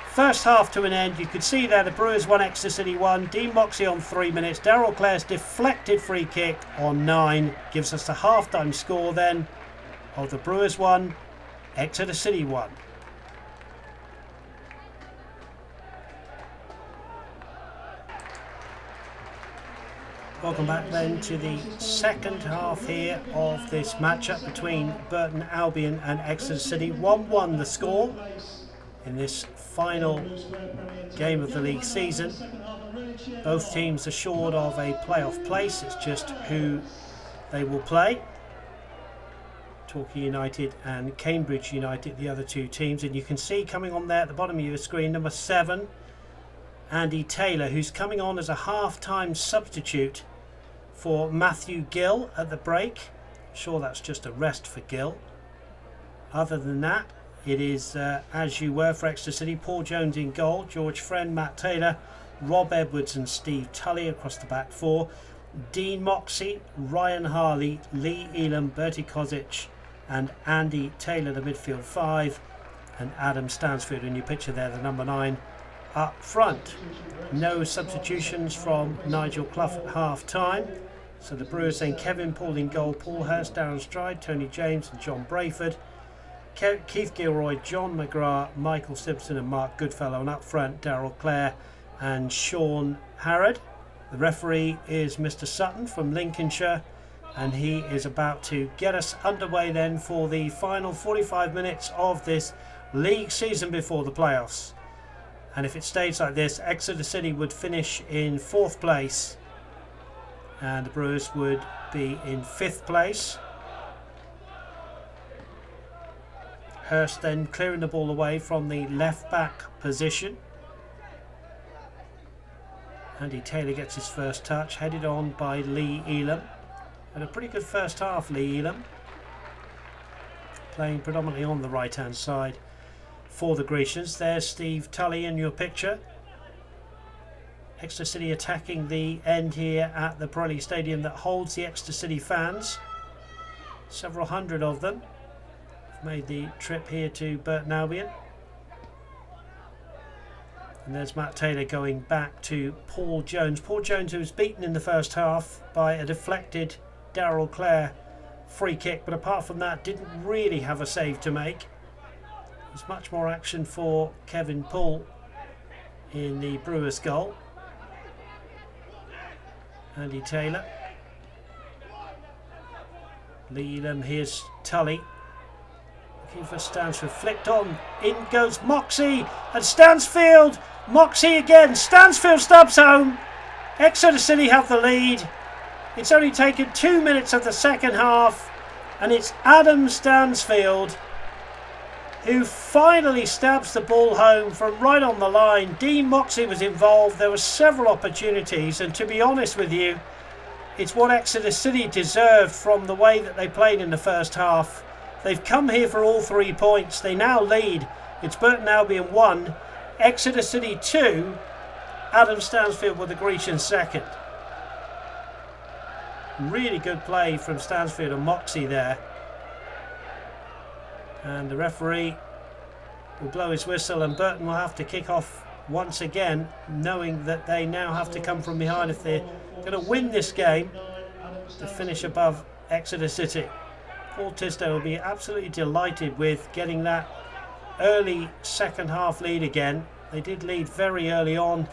first half to an end. You could see there the Brewers 1, Exeter City 1. Dean Moxey on 3 minutes. Darryl Clare's deflected free kick on 9 gives us the half-time score then of the Brewers 1, Exeter City 1. Welcome back then to the second half here of this matchup between Burton Albion and Exeter City. 1-1 the score in this final game of the league season. Both teams assured of a playoff place. It's just who they will play. Torquay United and Cambridge United, the other two teams. And you can see coming on there at the bottom of your screen, number 7, Andy Taylor, who's coming on as a half-time substitute for Matthew Gill at the break. I'm sure that's just a rest for Gill. Other than that, it is as you were for Exeter City. Paul Jones in goal, George Friend, Matt Taylor, Rob Edwards and Steve Tully across the back four. Dean Moxey, Ryan Harley, Lee Elam, Bertie Kozic and Andy Taylor, the midfield 5, and Adam Stansfield in your picture there, the number 9 up front. No substitutions from Nigel Clough at half time. So the Brewers then Kevin Paul in goal, Paul Hurst, Darren Stride, Tony James and John Brayford. Keith Gilroy, John McGrath, Michael Simpson and Mark Goodfellow, and up front Darryl Clare and Sean Harrod. The referee is Mr. Sutton from Lincolnshire, and he is about to get us underway then for the final 45 minutes of this league season before the playoffs. And if it stays like this, Exeter City would finish in 4th place and the Brewers would be in 5th place. Hurst then clearing the ball away from the left back position. Andy Taylor gets his first touch, headed on by Lee Elam. And a pretty good first half, Lee Elam, playing predominantly on the right hand side for the Grecians. There's Steve Tully in your picture. Exeter City attacking the end here at the Pirelli Stadium that holds the Exeter City fans. Several hundred of them have made the trip here to Burton Albion. And there's Matt Taylor going back to Paul Jones. Paul Jones, who was beaten in the first half by a deflected Darryl Clare free kick, but apart from that didn't really have a save to make. There's much more action for Kevin Poole in the Brewers goal. Andy Taylor. Lee Elam, here's Tully. Looking for Stansfield, flicked on, in goes Moxey, and Stansfield, Moxey again, Stansfield stubs home. Exeter City have the lead. It's only taken 2 minutes of the second half, and it's Adam Stansfield who finally stabs the ball home from right on the line. Dean Moxey was involved. There were several opportunities, and to be honest with you, it's what Exeter City deserved from the way that they played in the first half. They've come here for all 3 points. They now lead. It's Burton Albion 1, Exeter City 2, Adam Stansfield with the Grecian second. Really good play from Stansfield and Moxie there. And the referee will blow his whistle, and Burton will have to kick off once again, knowing that they now have to come from behind if they're going to win this game to finish above Exeter City. Paul Tisdale will be absolutely delighted with getting that early second half lead again. They did lead very early on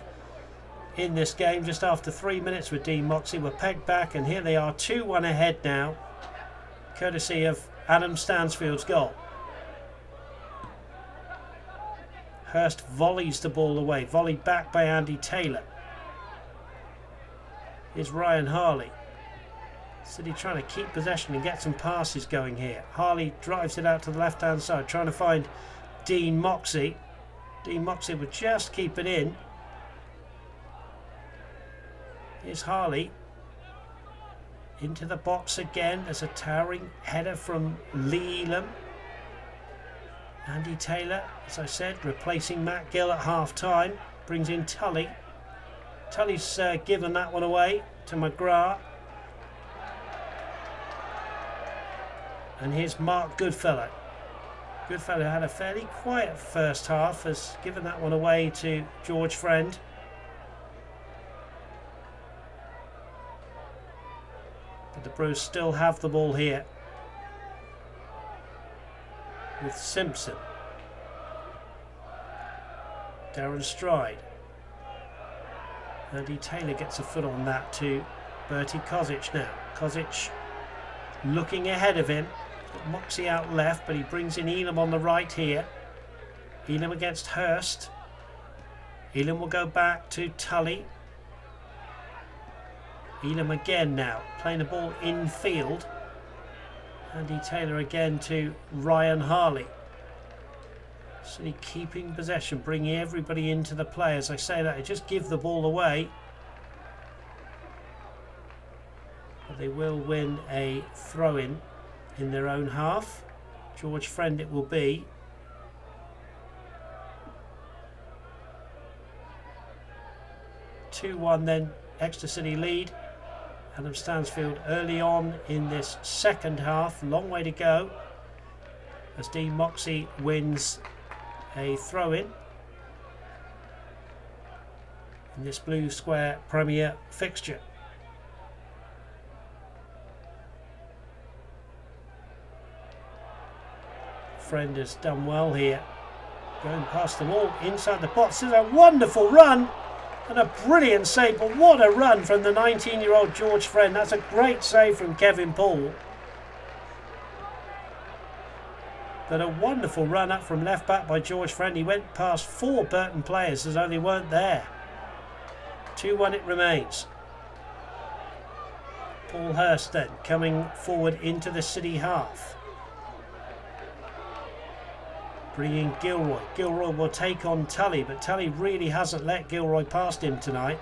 in this game, just after 3 minutes with Dean Moxie. Were pegged back, and here they are 2-1 ahead now, courtesy of Adam Stansfield's goal. Hurst volleys the ball away, volleyed back by Andy Taylor. Here's Ryan Harley. City trying to keep possession and get some passes going here. Harley drives it out to the left hand side, trying to find Dean Moxie. Dean Moxie would just keep it in. Here's Harley into the box again. There's a towering header from Lee Elam. Andy Taylor, as I said, replacing Matt Gill at half time. Brings in Tully. Tully's given that one away to McGrath. And here's Mark Goodfellow. Goodfellow had a fairly quiet first half, has given that one away to George Friend. But the Brewers still have the ball here with Simpson. Darren Stride. Andy Taylor gets a foot on that to Bertie Kozic now. Kozic looking ahead of him. Got Moxie out left, but he brings in Elam on the right here. Elam against Hurst. Elam will go back to Tully. Elam again now, playing the ball infield. Andy Taylor again to Ryan Harley. City keeping possession, bringing everybody into the play. As I say that, I just give the ball away. But they will win a throw-in in their own half. George Friend it will be. (2-1) then, Exeter City lead. Adam Stansfield early on in this second half. Long way to go as Dean Moxie wins a throw-in in this Blue Square Premier fixture. Friend has done well here, going past them all inside the box. This is a wonderful run and a brilliant save, but what a run from the 19-year-old George Friend. That's a great save from Kevin Poole. But a wonderful run up from left back by George Friend. He went past 4 Burton players as though they weren't there. 2-1 it remains. Paul Hurst then coming forward into the City half. Bringing Gilroy. Gilroy will take on Tully, but Tully really hasn't let Gilroy past him tonight.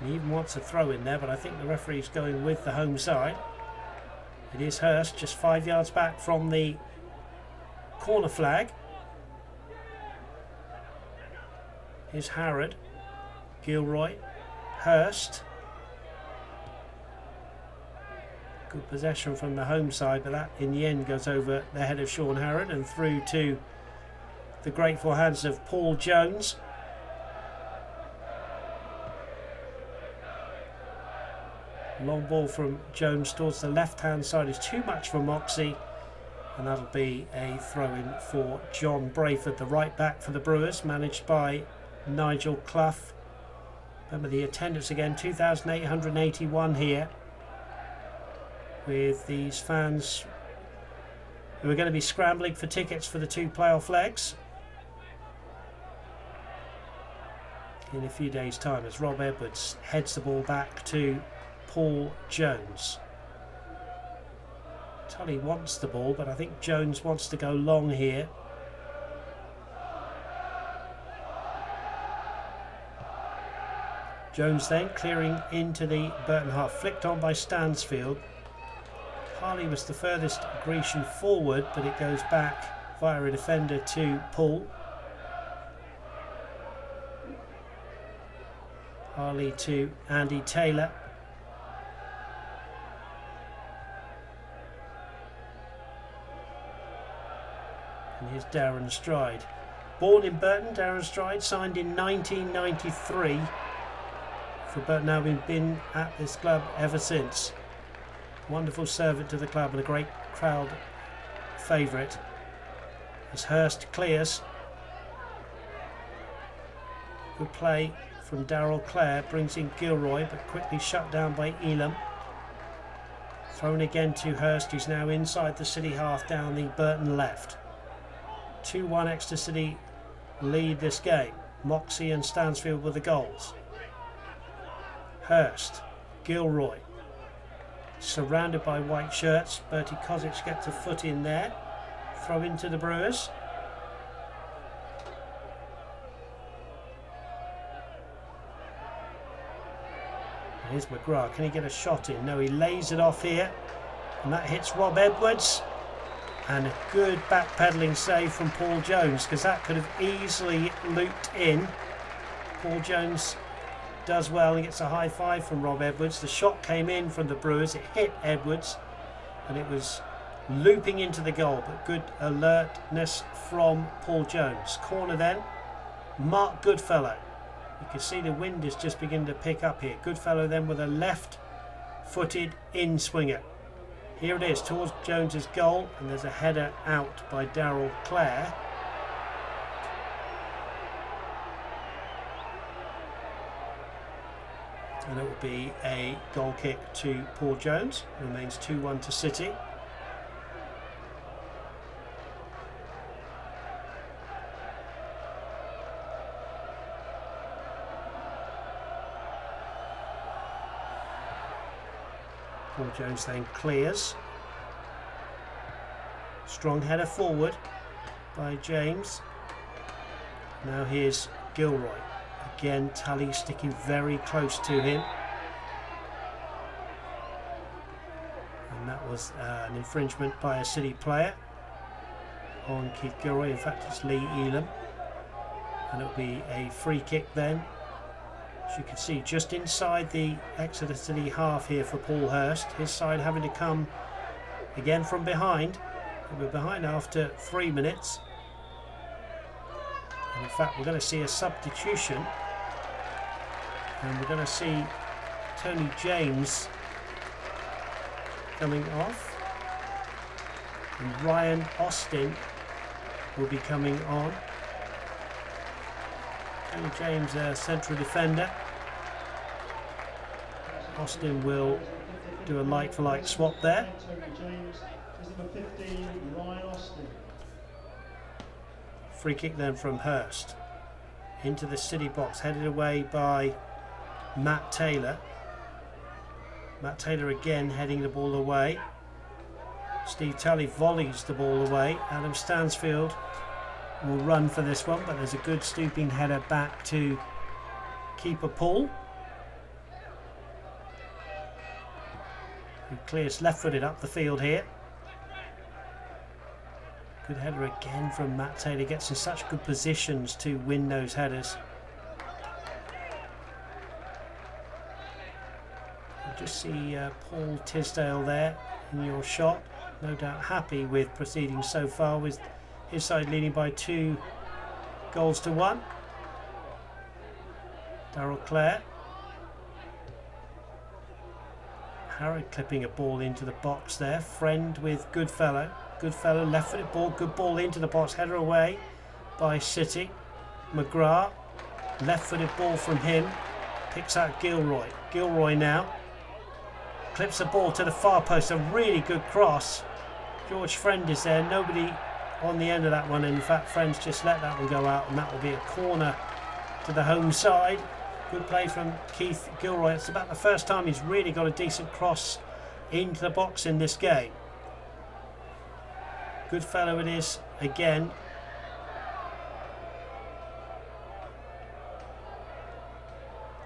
And he even wants a throw in there, but I think the referee's going with the home side. It is Hurst, just 5 yards back from the corner flag. Here's Harrod. Gilroy. Hurst. Good possession from the home side, but that in the end goes over the head of Sean Harrod and through to the grateful hands of Paul Jones. Long ball from Jones towards the left hand side is too much for Moxie, and that'll be a throw in for John Brayford, the right back for the Brewers, managed by Nigel Clough. Remember the attendance again, 2,881 here, with these fans who are going to be scrambling for tickets for the 2 playoff legs in a few days' time, as Rob Edwards heads the ball back to Paul Jones. Tully wants the ball, but I think Jones wants to go long here. Jones then clearing into the Burton half, flicked on by Stansfield. Harley was the furthest Grecian forward, but it goes back via a defender to Poole. Harley to Andy Taylor. And here's Darren Stride. Born in Burton, Darren Stride signed in 1993 for Burton Albion, been at this club ever since. Wonderful servant to the club and a great crowd favourite. As Hurst clears. Good play from Darryl Clare, brings in Gilroy but quickly shut down by Elam. Thrown again to Hurst, who's now inside the City half down the Burton left. 2-1 Exeter City lead this game. Moxie and Stansfield with the goals. Hurst, Gilroy, surrounded by white shirts. Bertie Kozic gets a foot in there. Throw into the Brewers. Here's McGrath. Can he get a shot in? No, he lays it off here. And that hits Rob Edwards. And a good backpedaling save from Paul Jones, because that could have easily looped in. Paul Jones does well and gets a high five from Rob Edwards. The shot came in from the Brewers. It hit Edwards and it was looping into the goal, but good alertness from Paul Jones. Corner then. Mark Goodfellow. You can see the wind is just beginning to pick up here. Goodfellow then with a left-footed in-swinger. Here it is towards Jones's goal, and there's a header out by Darryl Clare. And it will be a goal kick to Paul Jones. It remains 2-1 to City. Paul Jones then clears. Strong header forward by James. Now here's Gilroy. Again, Tully sticking very close to him. And that was an infringement by a City player on Keith Gilroy. In fact, it's Lee Elam. And it'll be a free kick then. As you can see, just inside the Exeter City half here for Paul Hurst. His side having to come again from behind. We're behind after 3 minutes. And in fact, we're going to see a substitution. And we're going to see Tony James coming off. And Ryan Austin will be coming on. Tony James, a central defender. Austin will do a like-for-like swap there. Free kick then from Hurst. Into the City box, headed away by Matt Taylor. Matt Taylor again heading the ball away. Steve Tully volleys the ball away. Adam Stansfield will run for this one, but there's a good stooping header back to keeper Paul, who clears left-footed up the field here. Good header again from Matt Taylor. Gets in such good positions to win those headers. You just see Paul Tisdale there in your shot. No doubt happy with proceedings so far, with his side leading by 2 goals to 1. Darryl Clare. Harrod clipping a ball into the box there. Friend with Goodfellow. Goodfellow, left-footed ball, good ball into the box, header away by City. McGrath, left-footed ball from him, picks out Gilroy. Gilroy now clips the ball to the far post, a really good cross. George Friend is there, nobody on the end of that one, and in fact Friend's just let that one go out, and that will be a corner to the home side. Good play from Keith Gilroy. It's about the first time he's really got a decent cross into the box in this game. Goodfellow it is again.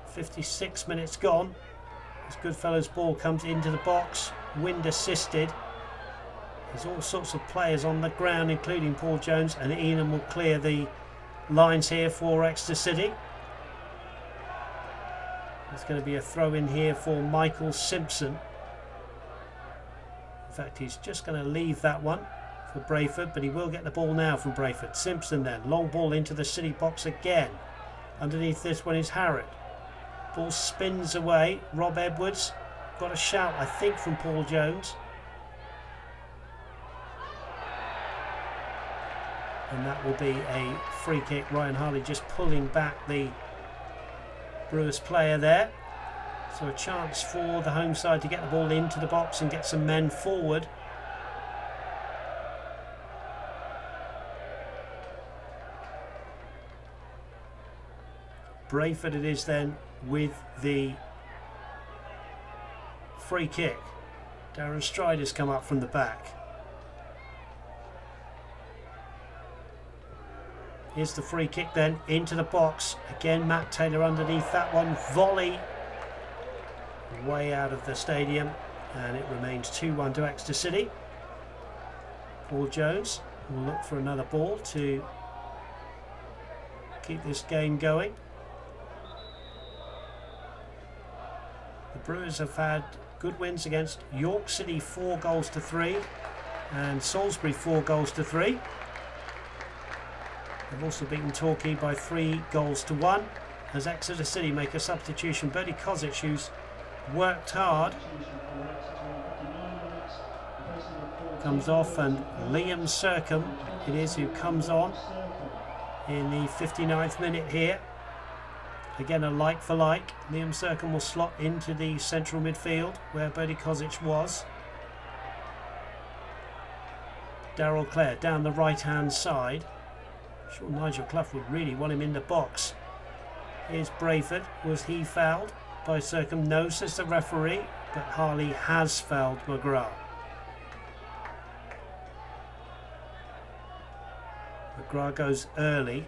"56 minutes gone as Goodfellow's ball comes into the box, wind assisted. There's all sorts of players on the ground, including Paul Jones, and Elam will clear the lines here for Exeter City. It's going to be a throw in here for Michael Simpson. In fact, he's just going to leave that one for Brayford, but he will get the ball now from Brayford. Simpson then, long ball into the City box again. Underneath this one is Harrod. Ball spins away. Rob Edwards got a shout, I think, from Paul Jones. And that will be a free kick. Ryan Harley just pulling back the Brewers player there. So a chance for the home side to get the ball into the box and get some men forward. Brayford it is then with the free kick. Darren Strider's come up from the back. Here's the free kick then into the box. Again, Matt Taylor underneath that one. Volley way out of the stadium, and it remains 2-1 to Exeter City. Paul Jones will look for another ball to keep this game going. The Brewers have had good wins against York City 4-3 and Salisbury 4-3. They've also beaten Torquay by 3-1 as Exeter City make a substitution. Bertie Kozic, who's worked hard, comes off, and Liam Sercombe it is who comes on in the 59th minute here. Again, a like for like. Liam Sercombe will slot into the central midfield where Bertie Kozic was. Darryl Clare down the right hand side. Sure, Nigel Clough would really want him in the box. Here's Brayford. Was he fouled by Sercombe? No, says the referee, but Harley has fouled McGrath. McGrath goes early.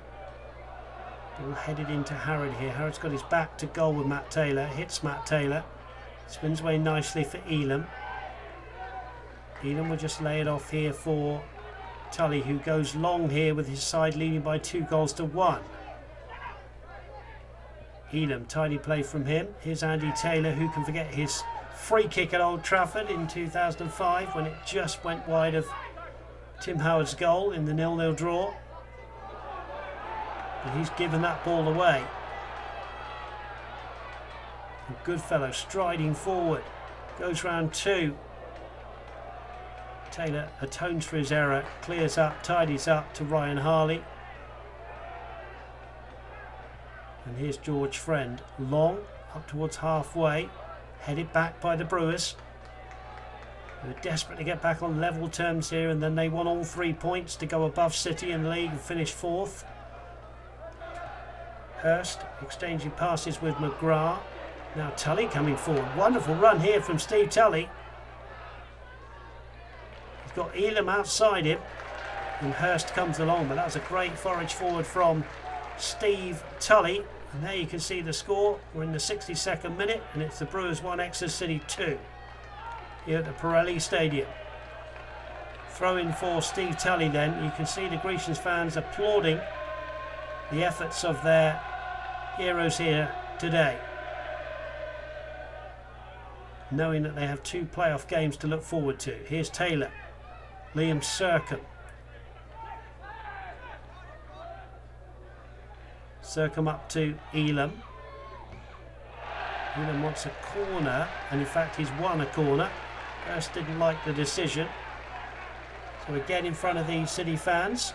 Ball headed into Harrod here. Harrod's got his back to goal with Matt Taylor. Hits Matt Taylor. Spins away nicely for Elam. Elam will just lay it off here for Tully, who goes long here with his side leading by 2-1. Elam, tidy play from him. Here's Andy Taylor, who can forget his free kick at Old Trafford in 2005 when it just went wide of Tim Howard's goal in the 0-0 draw. But he's given that ball away. And Goodfellow striding forward. Goes round two. Taylor atones for his error. Clears up, tidies up to Ryan Harley. And here's George Friend. Long, up towards halfway. Headed back by the Brewers. They're desperate to get back on level terms here, and then they want all 3 points to go above City in the league and finish 4th. Hurst exchanging passes with McGrath. Now Tully coming forward. Wonderful run here from Steve Tully. He's got Elam outside him, and Hurst comes along, but that was a great forage forward from Steve Tully. And there you can see the score. We're in the 62nd minute, and it's the Brewers 1, Exeter City 2 here at the Pirelli Stadium. Throw in for Steve Tully then. You can see the Grecian fans applauding the efforts of their heroes here today, knowing that they have 2 playoff games to look forward to. Here's Taylor. Liam Sercombe. Sercombe up to Elam. Elam wants a corner, and in fact he's won a corner. Hurst didn't like the decision. So again in front of the City fans.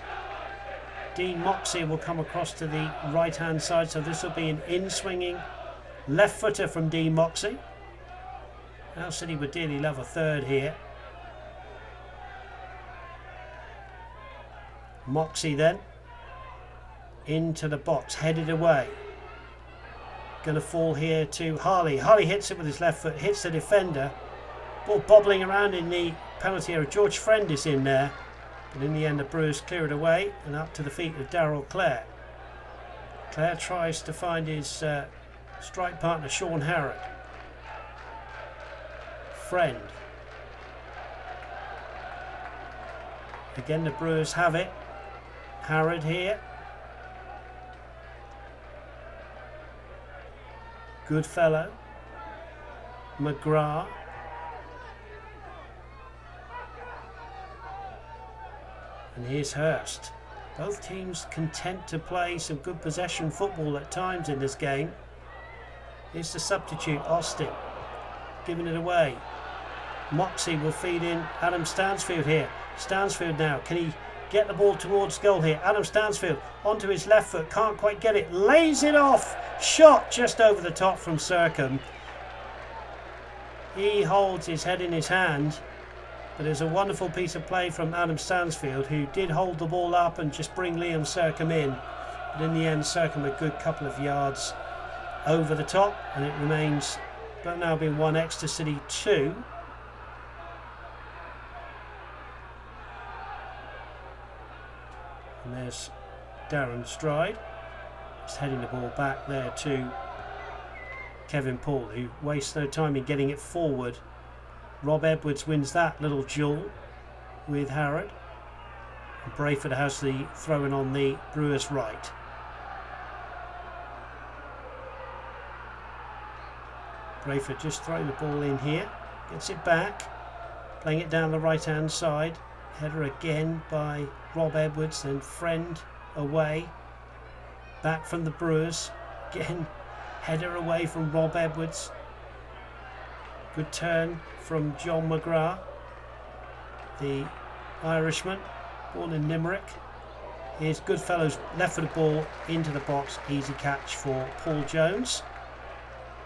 Dean Moxey will come across to the right hand side, so this will be an in-swinging left footer from Dean Moxey. Now City would dearly love a third here. Moxey then into the box, headed away. Going to fall here to Harley. Harley hits it with his left foot, hits the defender. Ball bobbling around in the penalty area. George Friend is in there, but in the end the Brewers clear it away and up to the feet of Darryl Clare. Clare tries to find his strike partner Sean Harrod. Friend. Again the Brewers have it. Harrod here. Goodfellow, McGrath, and here's Hurst. Both teams content to play some good possession football at times in this game. Here's the substitute, Austin, giving it away. Moxie will feed in Adam Stansfield here. Stansfield now, can he get the ball towards goal here? Adam Stansfield onto his left foot, can't quite get it, lays it off. Shot just over the top from Circum. He holds his head in his hand, but there's a wonderful piece of play from Adam Stansfield, who did hold the ball up and just bring Liam Circum in. But in the end, Circum a good couple of yards over the top, and it remains Burton Albion 1, Exeter City 2. And there's Darren Stride. Just heading the ball back there to Kevin Paul, who wastes no time in getting it forward. Rob Edwards wins that little duel with Harrod. And Brayford has the throw-in on the Brewers' right. Brayford just throwing the ball in here. Gets it back. Playing it down the right-hand side. Header again by Rob Edwards, then Friend away. Back from the Brewers. Again, header away from Rob Edwards. Good turn from John McGrath, the Irishman, born in Limerick. Here's Goodfellow's left-footed ball into the box. Easy catch for Paul Jones.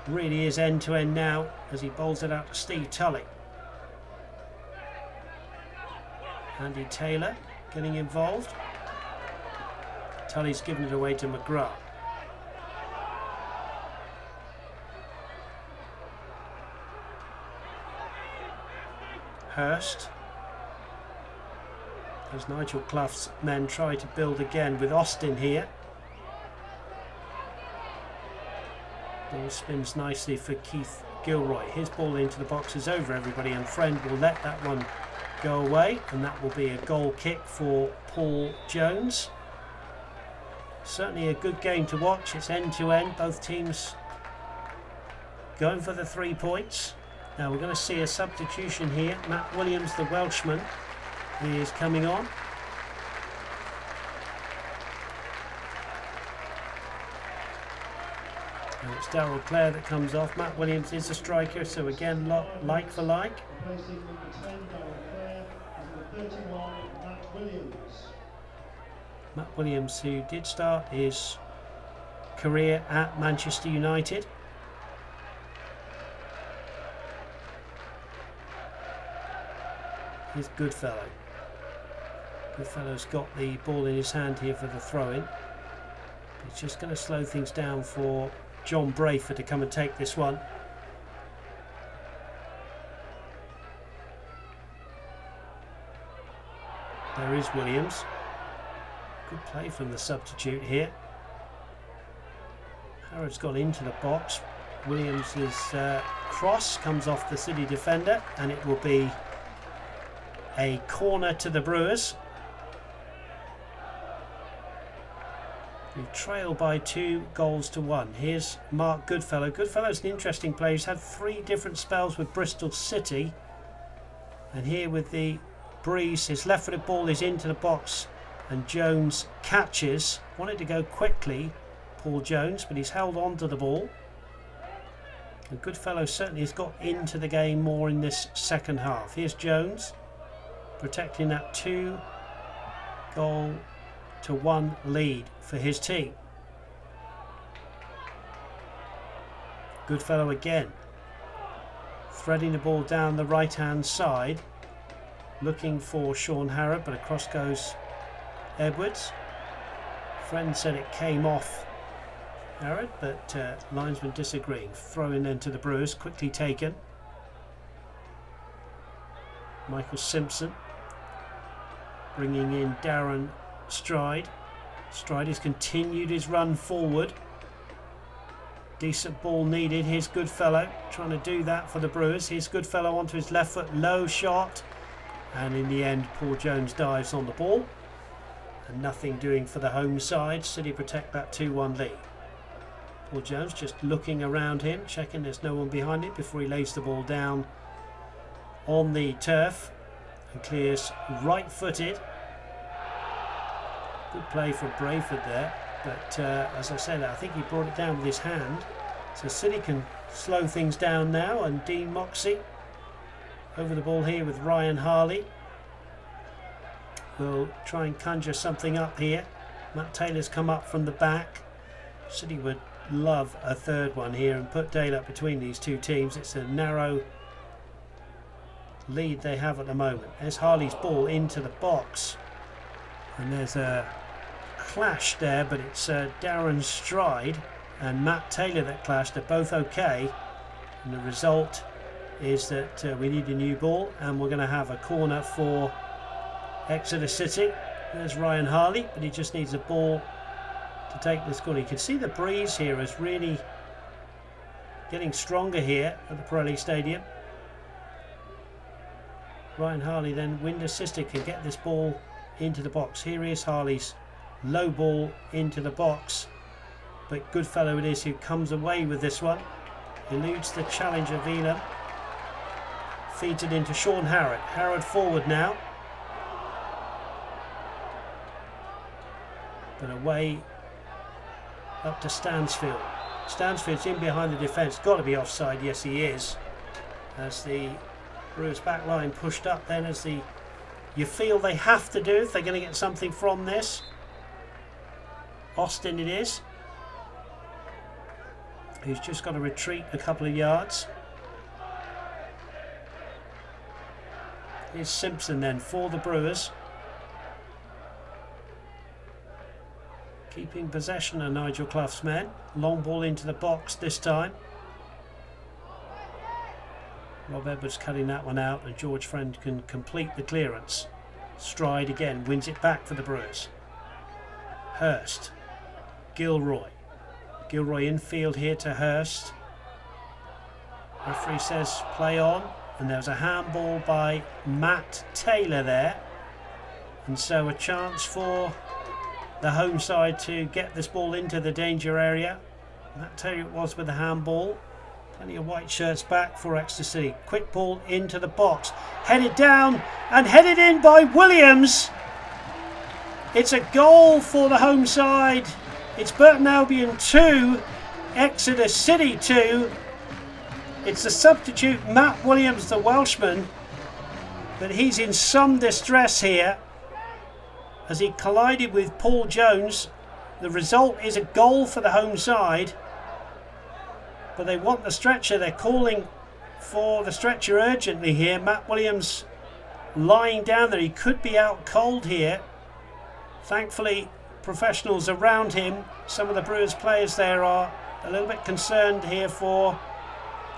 Really is end-to-end now as he bowls it out to Steve Tully. Andy Taylor getting involved. Tully's given it away to McGrath. Hurst. As Nigel Clough's men try to build again with Austin here. Ball spins nicely for Keith Gilroy. His ball into the box is over everybody, and Friend will let that one go away, and that will be a goal kick for Paul Jones. Certainly a good game to watch. It's end to end, both teams going for the 3 points. Now we're going to see a substitution here. Matt Williams, the Welshman, is coming on. And it's Darryl Clare that comes off. Matt Williams is a striker, so again, like for like. Replacing number 10, Darryl Clare, and number 31, Matt Williams. Matt Williams, who did start his career at Manchester United. Here's Goodfellow. Goodfellow's got the ball in his hand here for the throw-in. He's just going to slow things down for John Brayford to come and take this one. There is Williams. Good play from the substitute here. Harrod's gone into the box. Williams' cross comes off the City defender, and it will be a corner to the Brewers, who trail by 2-1. Here's Mark Goodfellow. Goodfellow's an interesting player. He's had 3 different spells with Bristol City, and here with the breeze, his left-footed ball is into the box, and Jones catches. Wanted to go quickly, Paul Jones, but he's held on to the ball. And Goodfellow certainly has got into the game more in this second half. Here's Jones, protecting that 2-1 lead for his team. Goodfellow again, threading the ball down the right hand side, looking for Sean Harrod, but across goes Edwards. Friend said it came off Harrod, but linesman disagreeing. Throw in then to the Brewers, quickly taken. Michael Simpson bringing in Darren Stride. Stride has continued his run forward. Decent ball needed. Here's Goodfellow trying to do that for the Brewers. Here's Goodfellow onto his left foot, low shot, and in the end Paul Jones dives on the ball, and nothing doing for the home side. City protect that 2-1 lead. Paul Jones just looking around him, checking there's no one behind him before he lays the ball down on the turf and clears right-footed. Good play from Brayford there, but as I said, I think he brought it down with his hand. So City can slow things down now, and Dean Moxey over the ball here with Ryan Harley. We'll try and conjure something up here. Matt Taylor's come up from the back. City would love a third one here and put Dale up between these two teams. It's a narrow lead they have at the moment. There's Harley's ball into the box, and there's a clash there, but it's Darren Stride and Matt Taylor that clashed. They're both okay, and the result is that we need a new ball, and we're going to have a corner for Exeter City. There's Ryan Harley, but he just needs a ball to take this goal. You can see the breeze here is really getting stronger here at the Pirelli Stadium. Ryan Harley then wind assisted can get this ball into the box. Here is Harley's low ball into the box, but Goodfellow it is who comes away with this one. Eludes the challenge of Elam. Feeds it into Sean Harrod. Harrod forward now, but away up to Stansfield. Stansfield's in behind the defence. Got to be offside. Yes, he is. As the Brewers back line pushed up then, as you feel they have to do if they're going to get something from this. Austin it is, who's just got to retreat a couple of yards. Here's Simpson then for the Brewers. Keeping possession of Nigel Clough's men. Long ball into the box this time. Rob Edwards cutting that one out, and George Friend can complete the clearance. Stride again, wins it back for the Brewers. Hurst. Gilroy. Gilroy infield here to Hurst. Referee says play on, and there's a handball by Matt Taylor there. And so a chance for the home side to get this ball into the danger area. Matt Taylor it was with the handball. Plenty of white shirts back for Exeter City. Quick ball into the box. Headed down and headed in by Williams. It's a goal for the home side. It's Burton Albion 2, Exeter City 2. It's the substitute Matt Williams, the Welshman, but he's in some distress here as he collided with Paul Jones. The result is a goal for the home side, but they want the stretcher. They're calling for the stretcher urgently here. Matt Williams lying down there. He could be out cold here. Thankfully, professionals around him. Some of the Brewers players there are a little bit concerned here for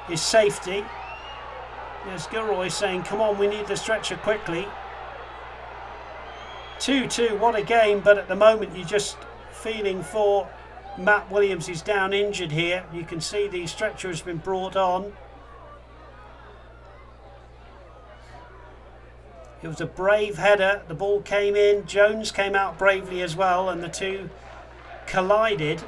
his safety. There's Gilroy saying, come on, we need the stretcher quickly. 2-2, what a game, but at the moment you're just feeling for Matt Williams. He's down injured here. You can see the stretcher has been brought on. It was a brave header. The ball came in. Jones came out bravely as well, and the two collided.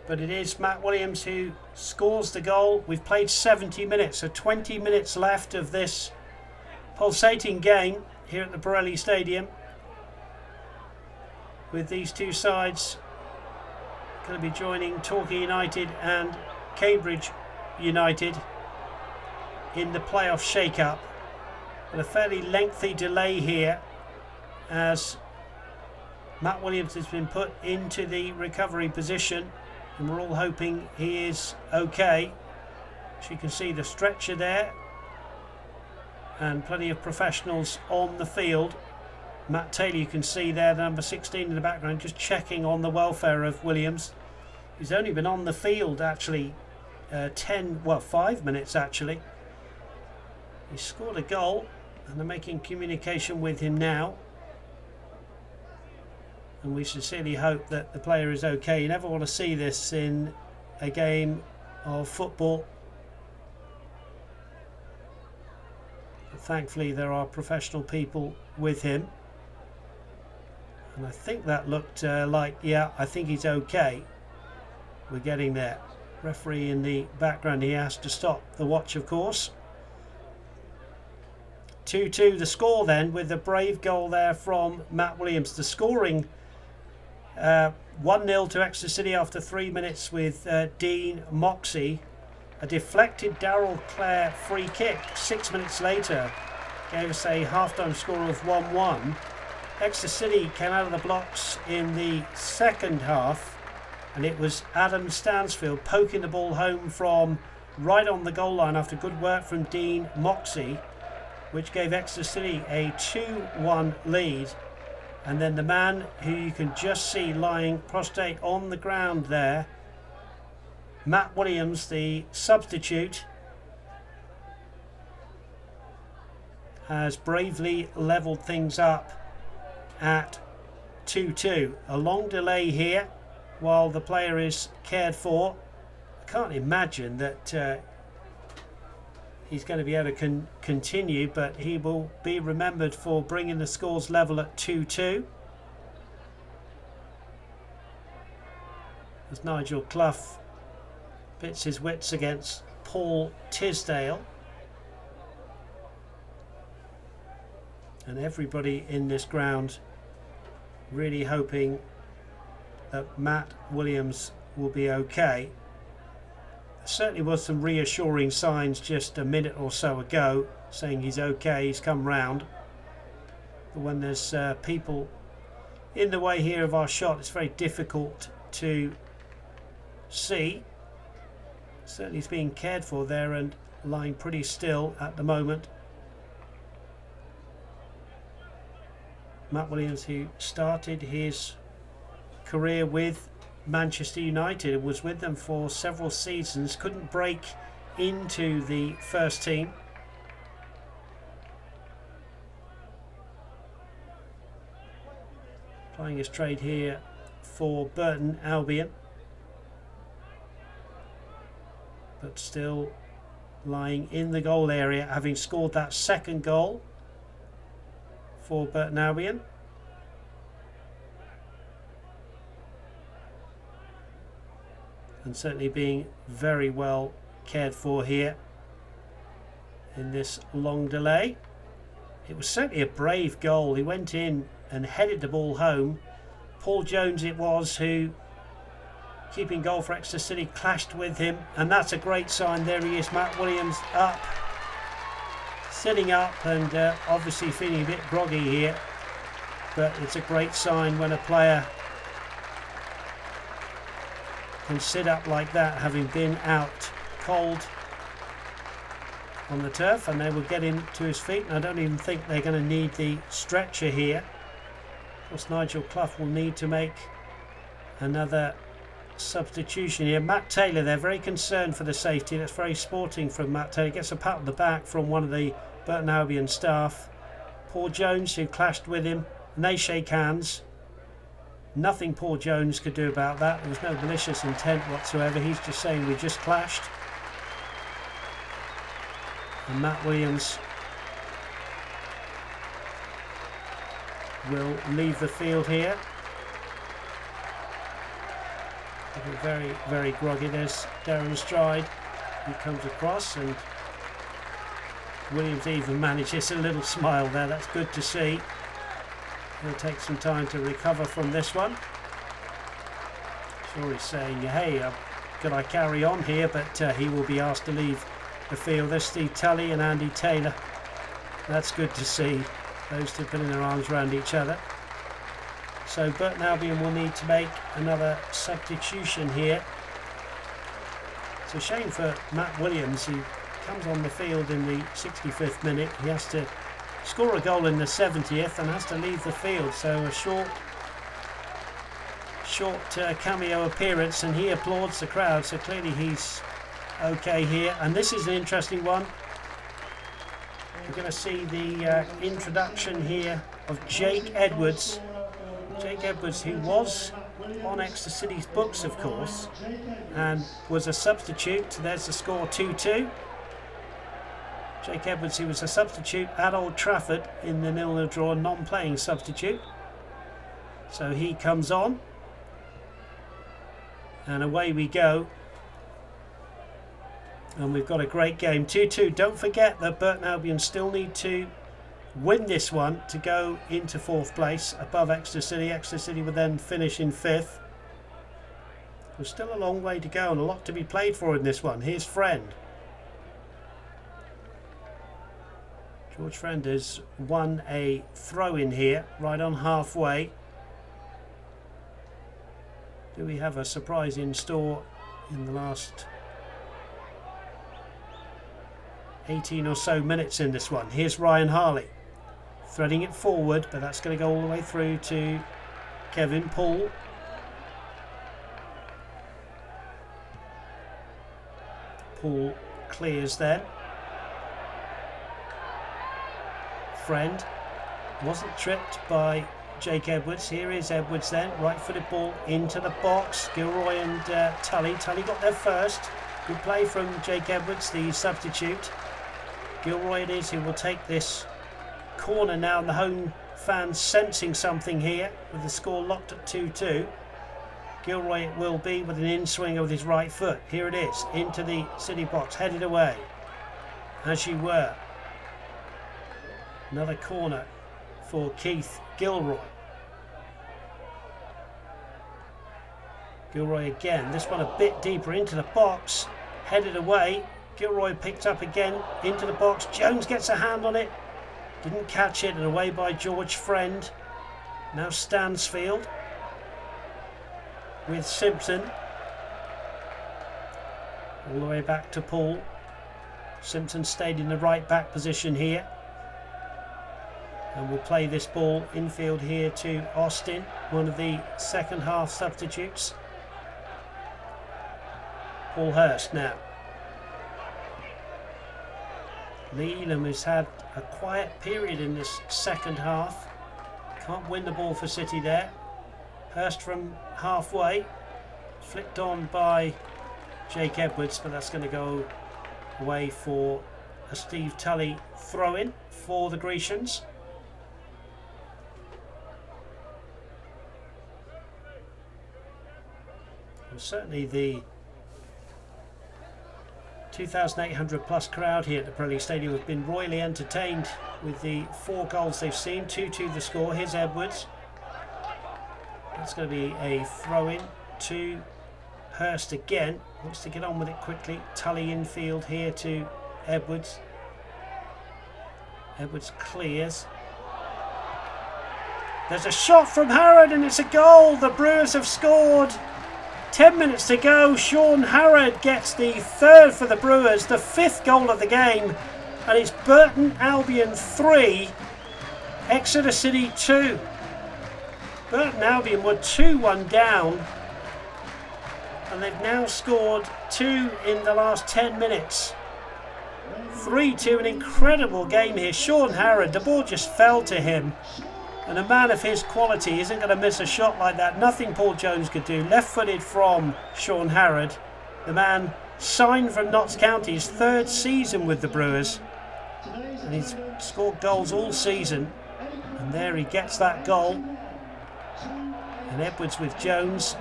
But it is Matt Williams who scores the goal. We've played 70 minutes, so 20 minutes left of this pulsating game here at the Pirelli Stadium, with these two sides going to be joining Torquay United and Cambridge United in the playoff shake-up. But a fairly lengthy delay here as Matt Williams has been put into the recovery position, and we're all hoping he is okay. As you can see, the stretcher there and plenty of professionals on the field. Matt Taylor, you can see there, the number 16 in the background, just checking on the welfare of Williams. He's only been on the field actually 5 minutes actually. He scored a goal and they're making communication with him now, and we sincerely hope that the player is okay. You never want to see this in a game of football, but thankfully there are professional people with him. And I think that looked like, yeah, I think he's okay. We're getting there. Referee in the background, he has to stop the watch, of course. 2-2 the score then, with a brave goal there from Matt Williams. The scoring 1-0 to Exeter City after 3 minutes with Dean Moxey. A deflected Darrell Clare free kick 6 minutes later gave us a half-time score of 1-1. Exeter City came out of the blocks in the second half, and it was Adam Stansfield poking the ball home from right on the goal line after good work from Dean Moxey, which gave Exeter City a 2-1 lead. And then the man who you can just see lying prostrate on the ground there, Matt Williams, the substitute, has bravely levelled things up at 2-2. A long delay here while the player is cared for. I can't imagine that he's going to be able to continue, but he will be remembered for bringing the scores level at 2-2. As Nigel Clough pits his wits against Paul Tisdale. And everybody in this ground really hoping that Matt Williams will be okay. There certainly was some reassuring signs just a minute or so ago saying he's okay, he's come round. But when there's people in the way here of our shot, it's very difficult to see. Certainly he's being cared for there and lying pretty still at the moment. Matt Williams, who started his career with Manchester United, was with them for several seasons, couldn't break into the first team. Playing his trade here for Burton, Albion. But still lying in the goal area, having scored that second goal for Burton Albion. And certainly being very well cared for here in this long delay. It was certainly a brave goal. He went in and headed the ball home. Paul Jones it was who, keeping goal for Exeter City, clashed with him, and that's a great sign. There he is, Matt Williams, up, sitting up, and obviously feeling a bit groggy here, but it's a great sign when a player can sit up like that, having been out cold on the turf. And they will get him to his feet, and I don't even think they're going to need the stretcher here. Of course, Nigel Clough will need to make another substitution here. Matt Taylor, they're very concerned for the safety. That's very sporting from Matt Taylor. Gets a pat on the back from one of the Burton Albion staff. Paul Jones, who clashed with him, and they shake hands. Nothing Paul Jones could do about that. There was no malicious intent whatsoever. He's just saying we just clashed. And Matt Williams will leave the field here. Looking very, very groggy. There's Darren Stride, who comes across, and Williams even manages a little smile there. That's good to see. He'll take some time to recover from this one. Sure, he's saying, hey, could I carry on here? But he will be asked to leave the field. There's Steve Tully and Andy Taylor. That's good to see. Those two putting their arms around each other. So Burton Albion will need to make another substitution here. It's a shame for Matt Williams, who comes on the field in the 65th minute. He has to score a goal in the 70th and has to leave the field. So a short cameo appearance, and he applauds the crowd. So clearly he's okay here. And this is an interesting one. We're going to see the introduction here of Jake Edwards. Jake Edwards, who was on Exeter City's books, of course, and was a substitute. There's the score, 2-2. Jake Edwards, who was a substitute at Old Trafford in the 0-0 draw, non-playing substitute. So he comes on. And away we go. And we've got a great game. 2-2. Don't forget that Burton Albion still need to win this one to go into 4th place above Exeter City. Exeter City would then finish in 5th. There's still a long way to go and a lot to be played for in this one. Here's Friend. George Friend has won a throw in here, right on halfway. Do we have a surprise in store in the last 18 or so minutes in this one? Here's Ryan Harley threading it forward, but that's going to go all the way through to Kevin Poole. Poole clears then. Friend wasn't tripped by Jake Edwards. Here is Edwards then, right-footed ball into the box. Gilroy and Tully. Tully got there first. Good play from Jake Edwards, the substitute. Gilroy it is who will take this corner now, and the home fans sensing something here with the score locked at 2-2. Gilroy it will be with an in-swinger with his right foot. Here it is, into the City box, headed away. As you were. Another corner for Keith Gilroy. Gilroy again, this one a bit deeper into the box, headed away. Gilroy picked up again into the box. Jones gets a hand on it, didn't catch it, and away by George Friend. Now Stansfield with Simpson. All the way back to Paul. Simpson stayed in the right back position here. And we'll play this ball infield here to Austin, one of the second half substitutes. Paul Hurst now. Lee Elam has had a quiet period in this second half. Can't win the ball for City there. Hurst from halfway. Flicked on by Jake Edwards, but that's going to go away for a Steve Tully throw-in for the Grecians. Certainly the 2,800 plus crowd here at the Pirelli Stadium have been royally entertained with the 4 goals they've seen. 2-2 the score. Here's Edwards. That's going to be a throw-in to Hurst again. Wants to get on with it quickly. Tully infield here to Edwards. Edwards clears. There's a shot from Harrod and it's a goal. The Brewers have scored. 10 minutes to go. Sean Harrod gets the 3rd for the Brewers, the 5th goal of the game, and it's Burton Albion 3, Exeter City 2. Burton Albion were 2-1 down, and they've now scored 2 in the last 10 minutes. 3-2, an incredible game here. Sean Harrod, the ball just fell to him. And a man of his quality isn't going to miss a shot like that. Nothing Paul Jones could do. Left-footed from Sean Harrod. The man signed from Notts County, his 3rd season with the Brewers. And he's scored goals all season. And there he gets that goal. And Edwards with Jones.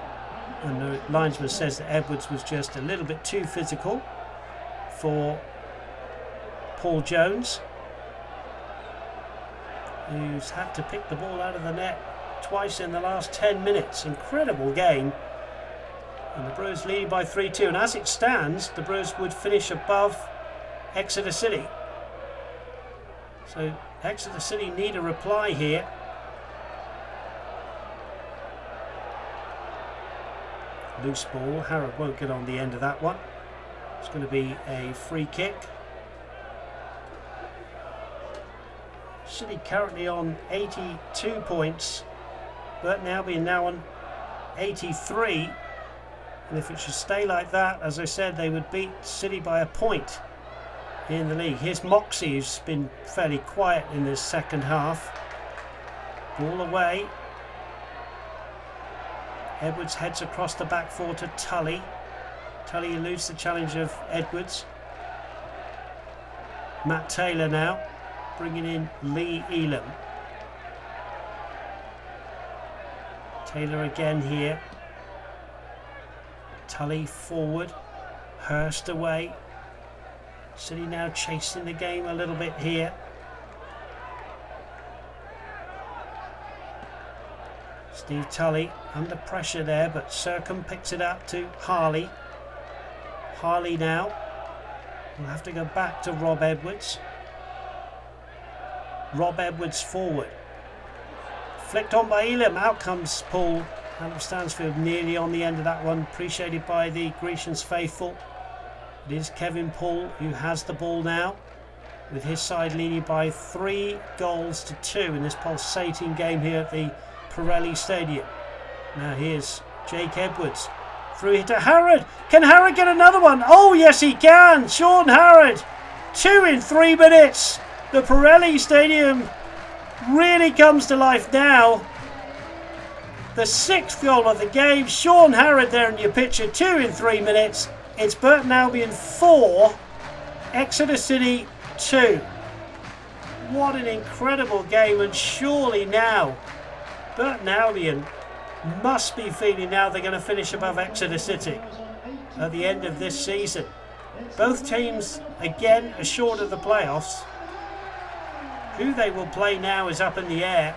And the linesman says that Edwards was just a little bit too physical for Paul Jones, who's had to pick the ball out of the net twice in the last 10 minutes. Incredible game. And the Brewers lead by 3-2. And as it stands, the Brewers would finish above Exeter City. So Exeter City need a reply here. Loose ball. Harrod won't get on the end of that one. It's going to be a free kick. City currently on 82 points. Burton Albion now on 83. And if it should stay like that, as I said, they would beat City by a point in the league. Here's Moxie, who's been fairly quiet in this second half. Ball away. Edwards heads across the back 4 to Tully. Tully eludes the challenge of Edwards. Matt Taylor now, bringing in Lee Elam. Taylor again here. Tully forward. Hurst away. City now chasing the game a little bit here. Steve Tully under pressure there, but Sercombe picks it up to Harley. Harley now will have to go back to Rob Edwards. Rob Edwards forward. Flicked on by Elam. Out comes Paul. Adam Stansfield nearly on the end of that one. Appreciated by the Grecians faithful. It is Kevin Paul who has the ball now, with his side leading by 3-2 in this pulsating game here at the Pirelli Stadium. Now here's Jake Edwards. Through here to Harrod. Can Harrod get another one? Oh yes he can. Sean Harrod. 2 in 3 minutes. The Pirelli Stadium really comes to life now. The 6th goal of the game. Sean Harrod there in your picture. 2 in 3 minutes. It's Burton Albion 4, Exeter City 2. What an incredible game, and surely now Burton Albion must be feeling now they're going to finish above Exeter City at the end of this season. Both teams again assured of the playoffs. Who they will play now is up in the air,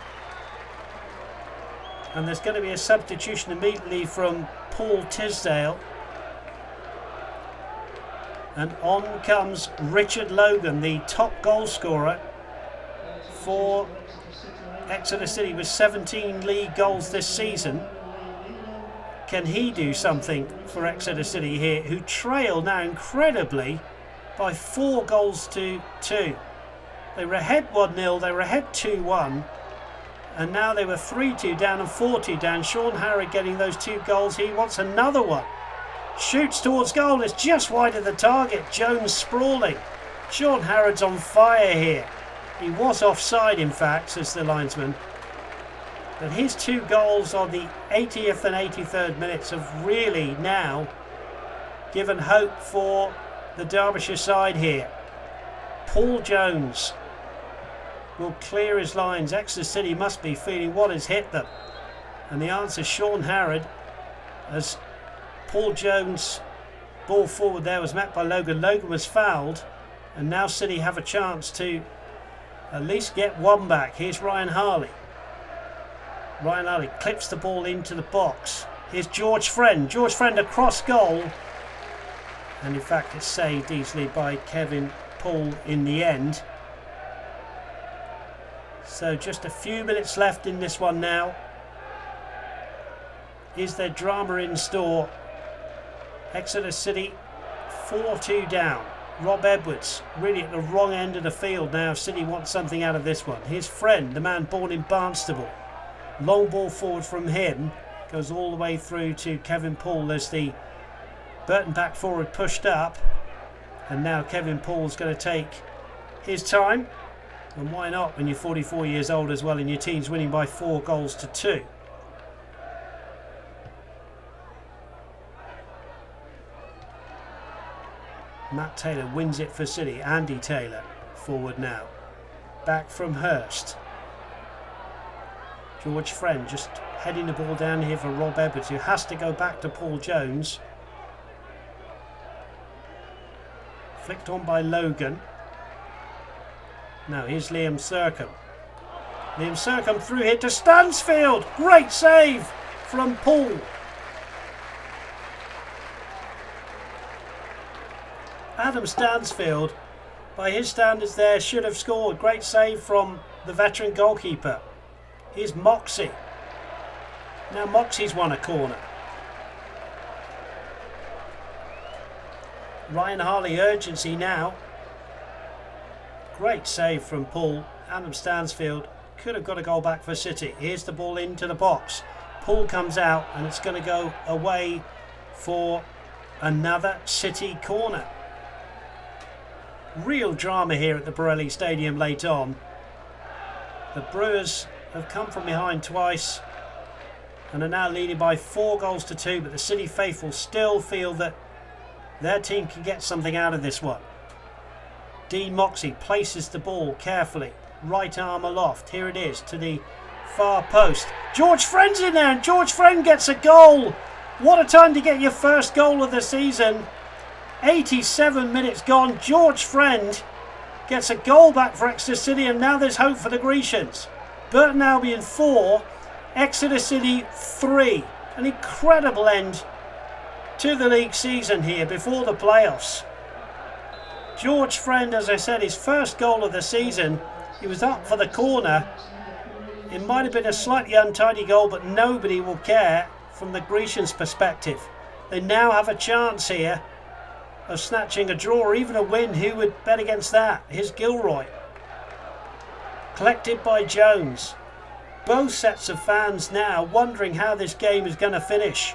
and there's going to be a substitution immediately from Paul Tisdale. And on comes Richard Logan, the top goal scorer for Exeter City with 17 league goals this season. Can he do something for Exeter City here, who trail now incredibly by 4-2? They were ahead 1-0, they were ahead 2-1, and now they were 3-2 down and 4-2 down. Sean Harrod getting those 2 goals. He wants another one. Shoots towards goal, it's just wide of the target. Jones sprawling. Sean Harrod's on fire here. He was offside, in fact, says the linesman. But his 2 goals on the 80th and 83rd minutes have really now given hope for the Derbyshire side here. Paul Jones will clear his lines. Exeter City must be feeling what has hit them. And the answer is Sean Harrod, as Paul Jones' ball forward there was met by Logan. Logan was fouled, and now City have a chance to at least get one back. Here's Ryan Harley. Ryan Harley clips the ball into the box. Here's George Friend. George Friend across goal, and in fact it's saved easily by Kevin Paul in the end. So just a few minutes left in this one now. Is there drama in store? Exeter City 4-2 down. Rob Edwards really at the wrong end of the field now. City wants something out of this one. His friend, the man born in Barnstable. Long ball forward from him. Goes all the way through to Kevin Paul as the Burton back forward pushed up. And now Kevin Paul's going to take his time. And why not when you're 44 years old as well and your team's winning by 4-2. Matt Taylor wins it for City. Andy Taylor forward now. Back from Hurst. George Friend just heading the ball down here for Rob Edwards, who has to go back to Paul Jones. Flicked on by Logan. Now here's Liam Sercombe. Liam Sercombe through here to Stansfield. Great save from Paul. Adam Stansfield, by his standards there, should have scored. Great save from the veteran goalkeeper. Here's Moxie. Now Moxie's won a corner. Ryan Harley, urgency now. Great save from Paul. Adam Stansfield could have got a goal back for City. Here's the ball into the box. Paul comes out and it's going to go away for another City corner. Real drama here at the Pirelli Stadium late on. The Brewers have come from behind twice and are now leading by 4-2, but the City faithful still feel that their team can get something out of this one. Dean Moxie places the ball carefully, right arm aloft. Here it is to the far post. George Friend's in there, and George Friend gets a goal. What a time to get your first goal of the season. 87 minutes gone. George Friend gets a goal back for Exeter City, and now there's hope for the Grecians. Burton Albion 4, Exeter City 3. An incredible end to the league season here before the playoffs. George Friend, as I said, his first goal of the season. He was up for the corner. It might have been a slightly untidy goal, but nobody will care from the Grecians' perspective. They now have a chance here of snatching a draw or even a win. Who would bet against that? Here's Gilroy. Collected by Jones. Both sets of fans now wondering how this game is going to finish.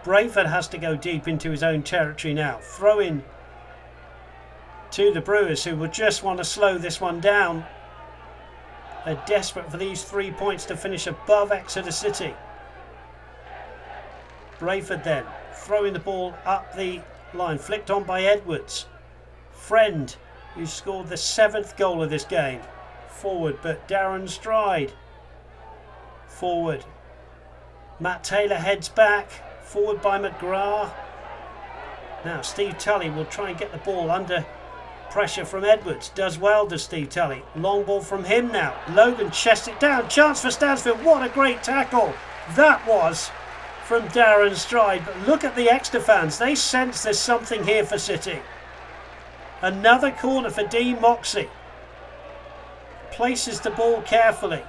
Brayford has to go deep into his own territory now. Throw in to the Brewers, who will just want to slow this one down. They're desperate for these 3 points to finish above Exeter City. Brayford then throwing the ball up the line, flicked on by Edwards. Friend, who scored the 7th goal of this game. Forward, but Darren Stride. Forward. Matt Taylor heads back. Forward by McGrath. Now Steve Tully will try and get the ball under pressure from Edwards. Does well, does Steve Tully. Long ball from him now. Logan chests it down. Chance for Stansfield. What a great tackle that was from Darren Stride. But look at the Exeter fans. They sense there's something here for City. Another corner for Dean Moxey. Places the ball carefully.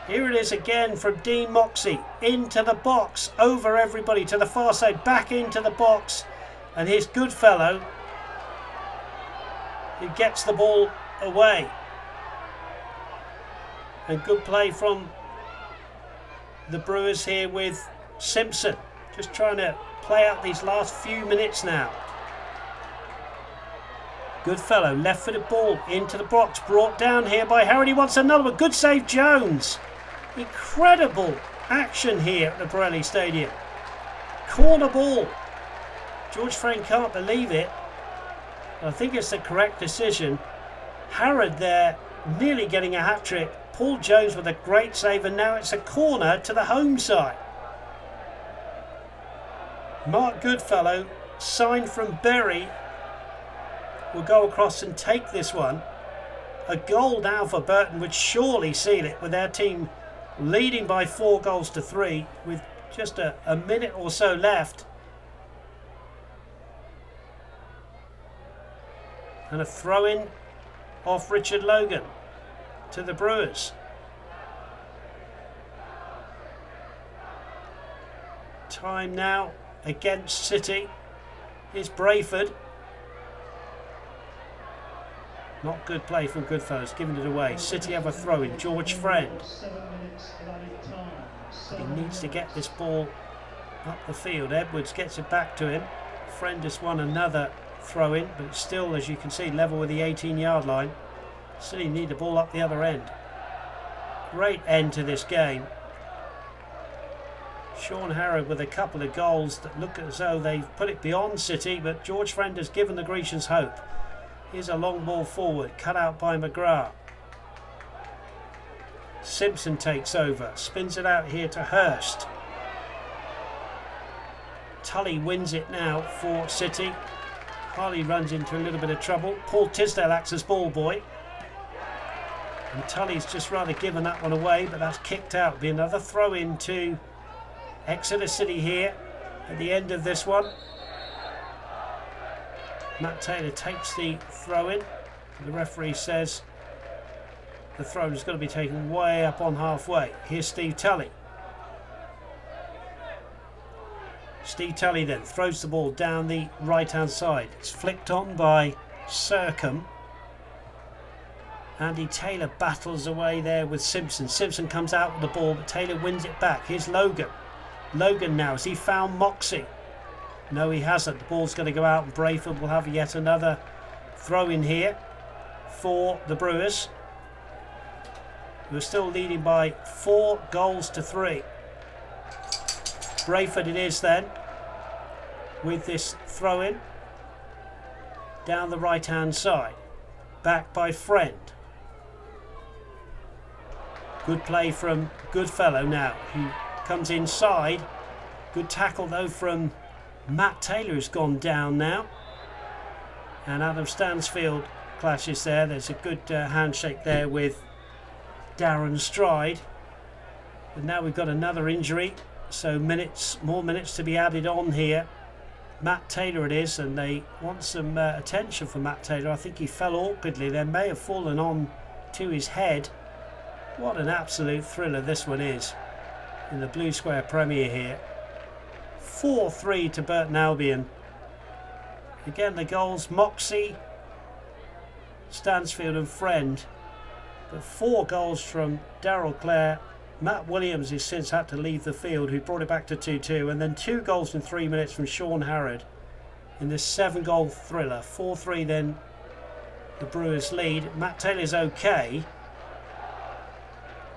Here it is again from Dean Moxey. Into the box. Over everybody to the far side. Back into the box. And here's Goodfellow, who gets the ball away. And good play from the Brewers here with Simpson. Just trying to play out these last few minutes now. Goodfellow, left-footed ball into the box. Brought down here by Harrod. He wants another one. Good save, Jones. Incredible action here at the Pirelli Stadium. Corner ball. George Friend can't believe it. I think it's the correct decision. Harrod there nearly getting a hat-trick. Paul Jones with a great save, and now it's a corner to the home side. Mark Goodfellow, signed from Bury, will go across and take this one. A goal now for Burton would surely seal it, with their team leading by 4 goals to 3 with just a minute or so left. And a throw-in off Richard Logan to the Brewers. Time now against City. Here's Brayford. Not good play from Goodfellow, giving it away. City have a throw-in. George Friend. But he needs to get this ball up the field. Edwards gets it back to him. Friend has won another throw-in, but it's still, as you can see, level with the 18-yard line. City need the ball up the other end. Great end to this game. Sean Harrod with a couple of goals that look as though they've put it beyond City, but George Friend has given the Grecians hope. Here's a long ball forward, cut out by McGrath. Simpson takes over, spins it out here to Hurst. Tully wins it now for City. Harley runs into a little bit of trouble. Paul Tisdale acts as ball boy. And Tully's just rather given that one away, but that's kicked out. Be another throw in to Exeter City here at the end of this one. Matt Taylor takes the throw in. The referee says the throw is going to be taken way up on halfway. Here's Steve Tully. Steve Tully then throws the ball down the right-hand side. It's flicked on by Sercombe. Andy Taylor battles away there with Simpson. Simpson comes out with the ball, but Taylor wins it back. Here's Logan. Logan now, has he found Moxey? No, he hasn't. The ball's going to go out, and Brayford will have yet another throw in here for the Brewers, who are still leading by 4 goals to 3. Brayford it is then, with this throw in down the right hand side. back by Friend. Good play from Goodfellow now, who comes inside. Good tackle though from Matt Taylor, who's gone down now. And Adam Stansfield clashes there. There's a good handshake there with Darren Stride. But now we've got another injury, so more minutes to be added on here. Matt Taylor it is, and they want some attention for Matt Taylor. I think he fell awkwardly. They may have fallen on to his head. What an absolute thriller this one is in the Blue Square Premier here. 4-3 to Burton Albion. Again, the goals, Moxie, Stansfield and Friend. But 4 goals from Darryl Clare. Matt Williams has since had to leave the field, who brought it back to 2-2. And then 2 goals in 3 minutes from Sean Harrod in this 7-goal thriller. 4-3 then the Brewers lead. Matt Taylor's okay,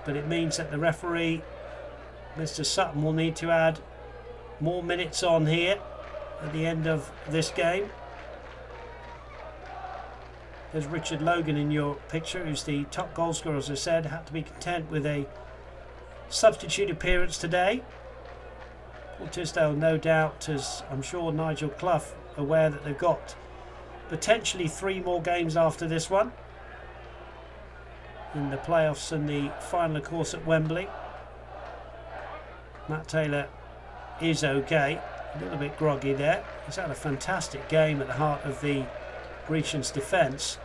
but it means that the referee, Mr. Sutton, will need to add more minutes on here at the end of this game. There's Richard Logan in your picture, who's the top goal scorer, as I said. Had to be content with a substitute appearance today. Paul Tisdale, no doubt, as I'm sure Nigel Clough, aware that they've got potentially 3 more games after this one in the playoffs and the final, of course, at Wembley. Matt Taylor is okay, a little bit groggy there. He's had a fantastic game at the heart of the Grecian's defence.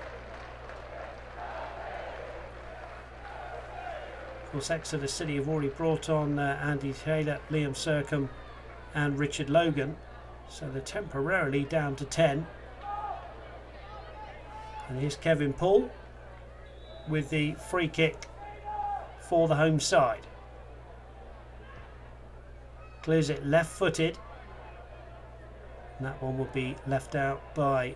Of course, Exeter City have already brought on Andy Taylor, Liam Sercombe and Richard Logan, so they're temporarily down to 10. And here's Kevin Poole with the free kick for the home side. Clears it left-footed, and that one will be left out by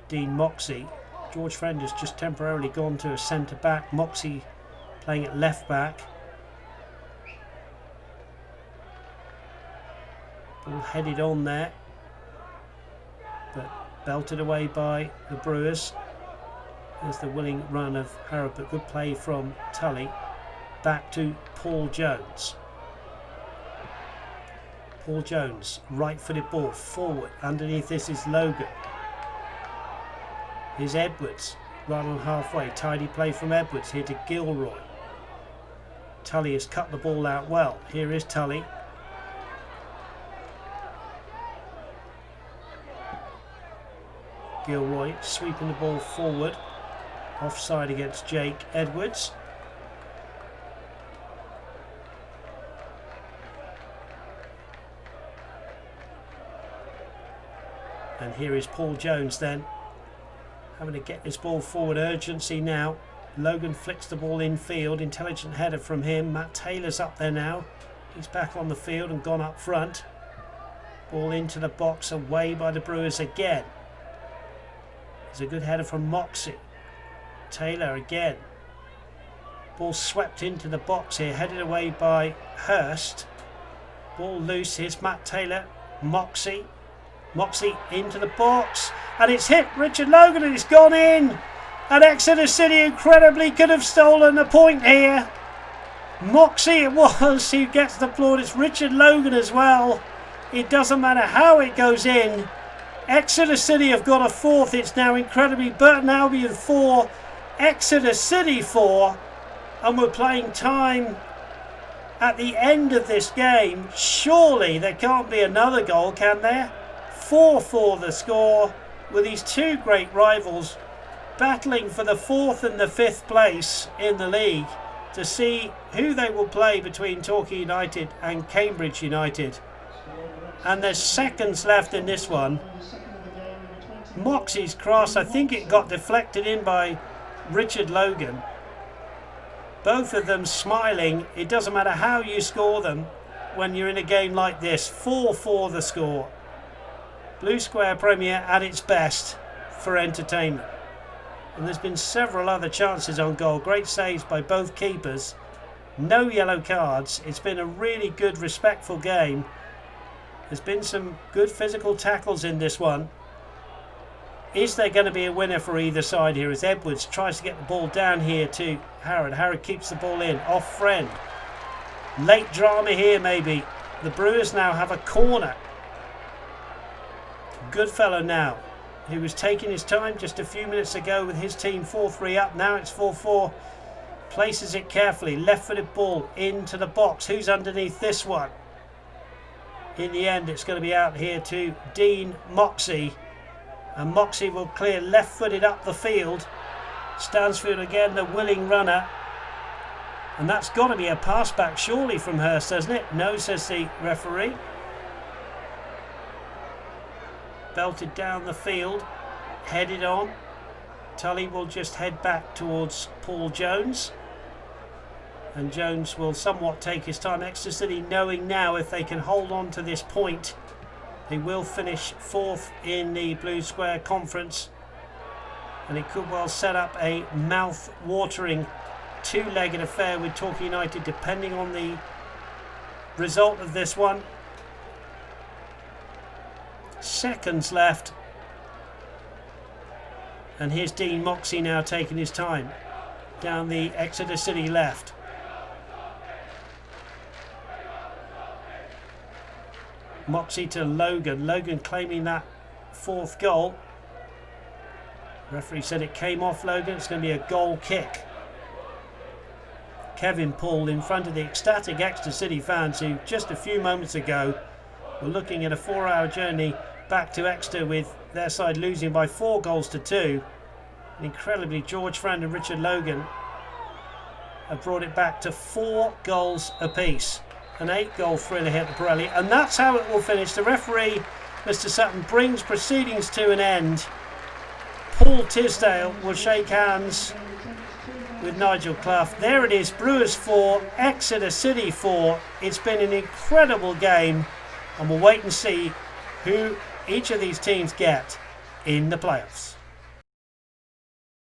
Dean Moxie. George Friend has just temporarily gone to a centre back. Moxie playing at left back. Ball headed on there, but belted away by the Brewers. There's the willing run of Harrod, but good play from Tully. Back to Paul Jones. Paul Jones, right-footed ball forward. Underneath this is Logan. Here's Edwards, right on halfway. Tidy play from Edwards. Here to Gilroy. Tully has cut the ball out well. Here is Tully. Gilroy sweeping the ball forward. Offside against Jake Edwards. And here is Paul Jones then, having to get this ball forward. Urgency now. Logan flicks the ball infield. Intelligent header from him. Matt Taylor's up there now. He's back on the field and gone up front. Ball into the box, away by the Brewers again. There's a good header from Moxie. Taylor again. Ball swept into the box here, headed away by Hurst. Ball loose. Here's Matt Taylor. Moxie into the box, and it's hit Richard Logan and it's gone in. And Exeter City incredibly could have stolen a point here. Moxie it was who gets the plaudits. Richard Logan as well. It doesn't matter how it goes in. Exeter City have got a 4th. It's now incredibly Burton Albion 4, Exeter City 4, and we're playing time at the end of this game. Surely there can't be another goal, can there? 4-4 the score, with these 2 great rivals battling for the 4th and the 5th place in the league to see who they will play between Torquay United and Cambridge United. And there's seconds left in this one. Moxie's cross, I think it got deflected in by Richard Logan. Both of them smiling. It doesn't matter how you score them when you're in a game like this. 4-4 the score. Blue Square Premier at its best for entertainment. And there's been several other chances on goal. Great saves by both keepers. No yellow cards. It's been a really good, respectful game. There's been some good physical tackles in this one. is there going to be a winner for either side here as Edwards tries to get the ball down here to Harrod. Harrod keeps the ball in, off Friend. Late drama here maybe. The Brewers now have a corner. Goodfellow now, who was taking his time just a few minutes ago with his team 4-3 up. Now it's 4-4. Places it carefully. Left-footed ball into the box. Who's underneath this one? In the end, it's going to be out here to Dean Moxey. And Moxey will clear left-footed up the field. Stansfield again, the willing runner. And that's got to be a pass back surely from Hurst, doesn't it? No, says the referee. Belted down the field. Headed on. Tully will just head back towards Paul Jones. And Jones will somewhat take his time. Exeter City knowing now if they can hold on to this point, they will finish 4th in the Blue Square Conference. And it could well set up a mouth-watering two-legged affair with Torquay United, depending on the result of this one. Seconds left. And here's Dean Moxey now taking his time down the Exeter City left. Moxey to Logan. Logan claiming that 4th goal. Referee said it came off Logan. It's going to be a goal kick. Kevin Paul in front of the ecstatic Exeter City fans who just a few moments ago were looking at a 4-hour journey back to Exeter with their side losing by 4 goals to 2. And incredibly, George Friend and Richard Logan have brought it back to 4 goals apiece. An 8-goal thriller here at the Pirelli, and that's how it will finish. The referee, Mr. Sutton, brings proceedings to an end. Paul Tisdale will shake hands with Nigel Clough. There it is, Brewers 4, Exeter City 4. It's been an incredible game, and we'll wait and see who each of these teams get in the playoffs.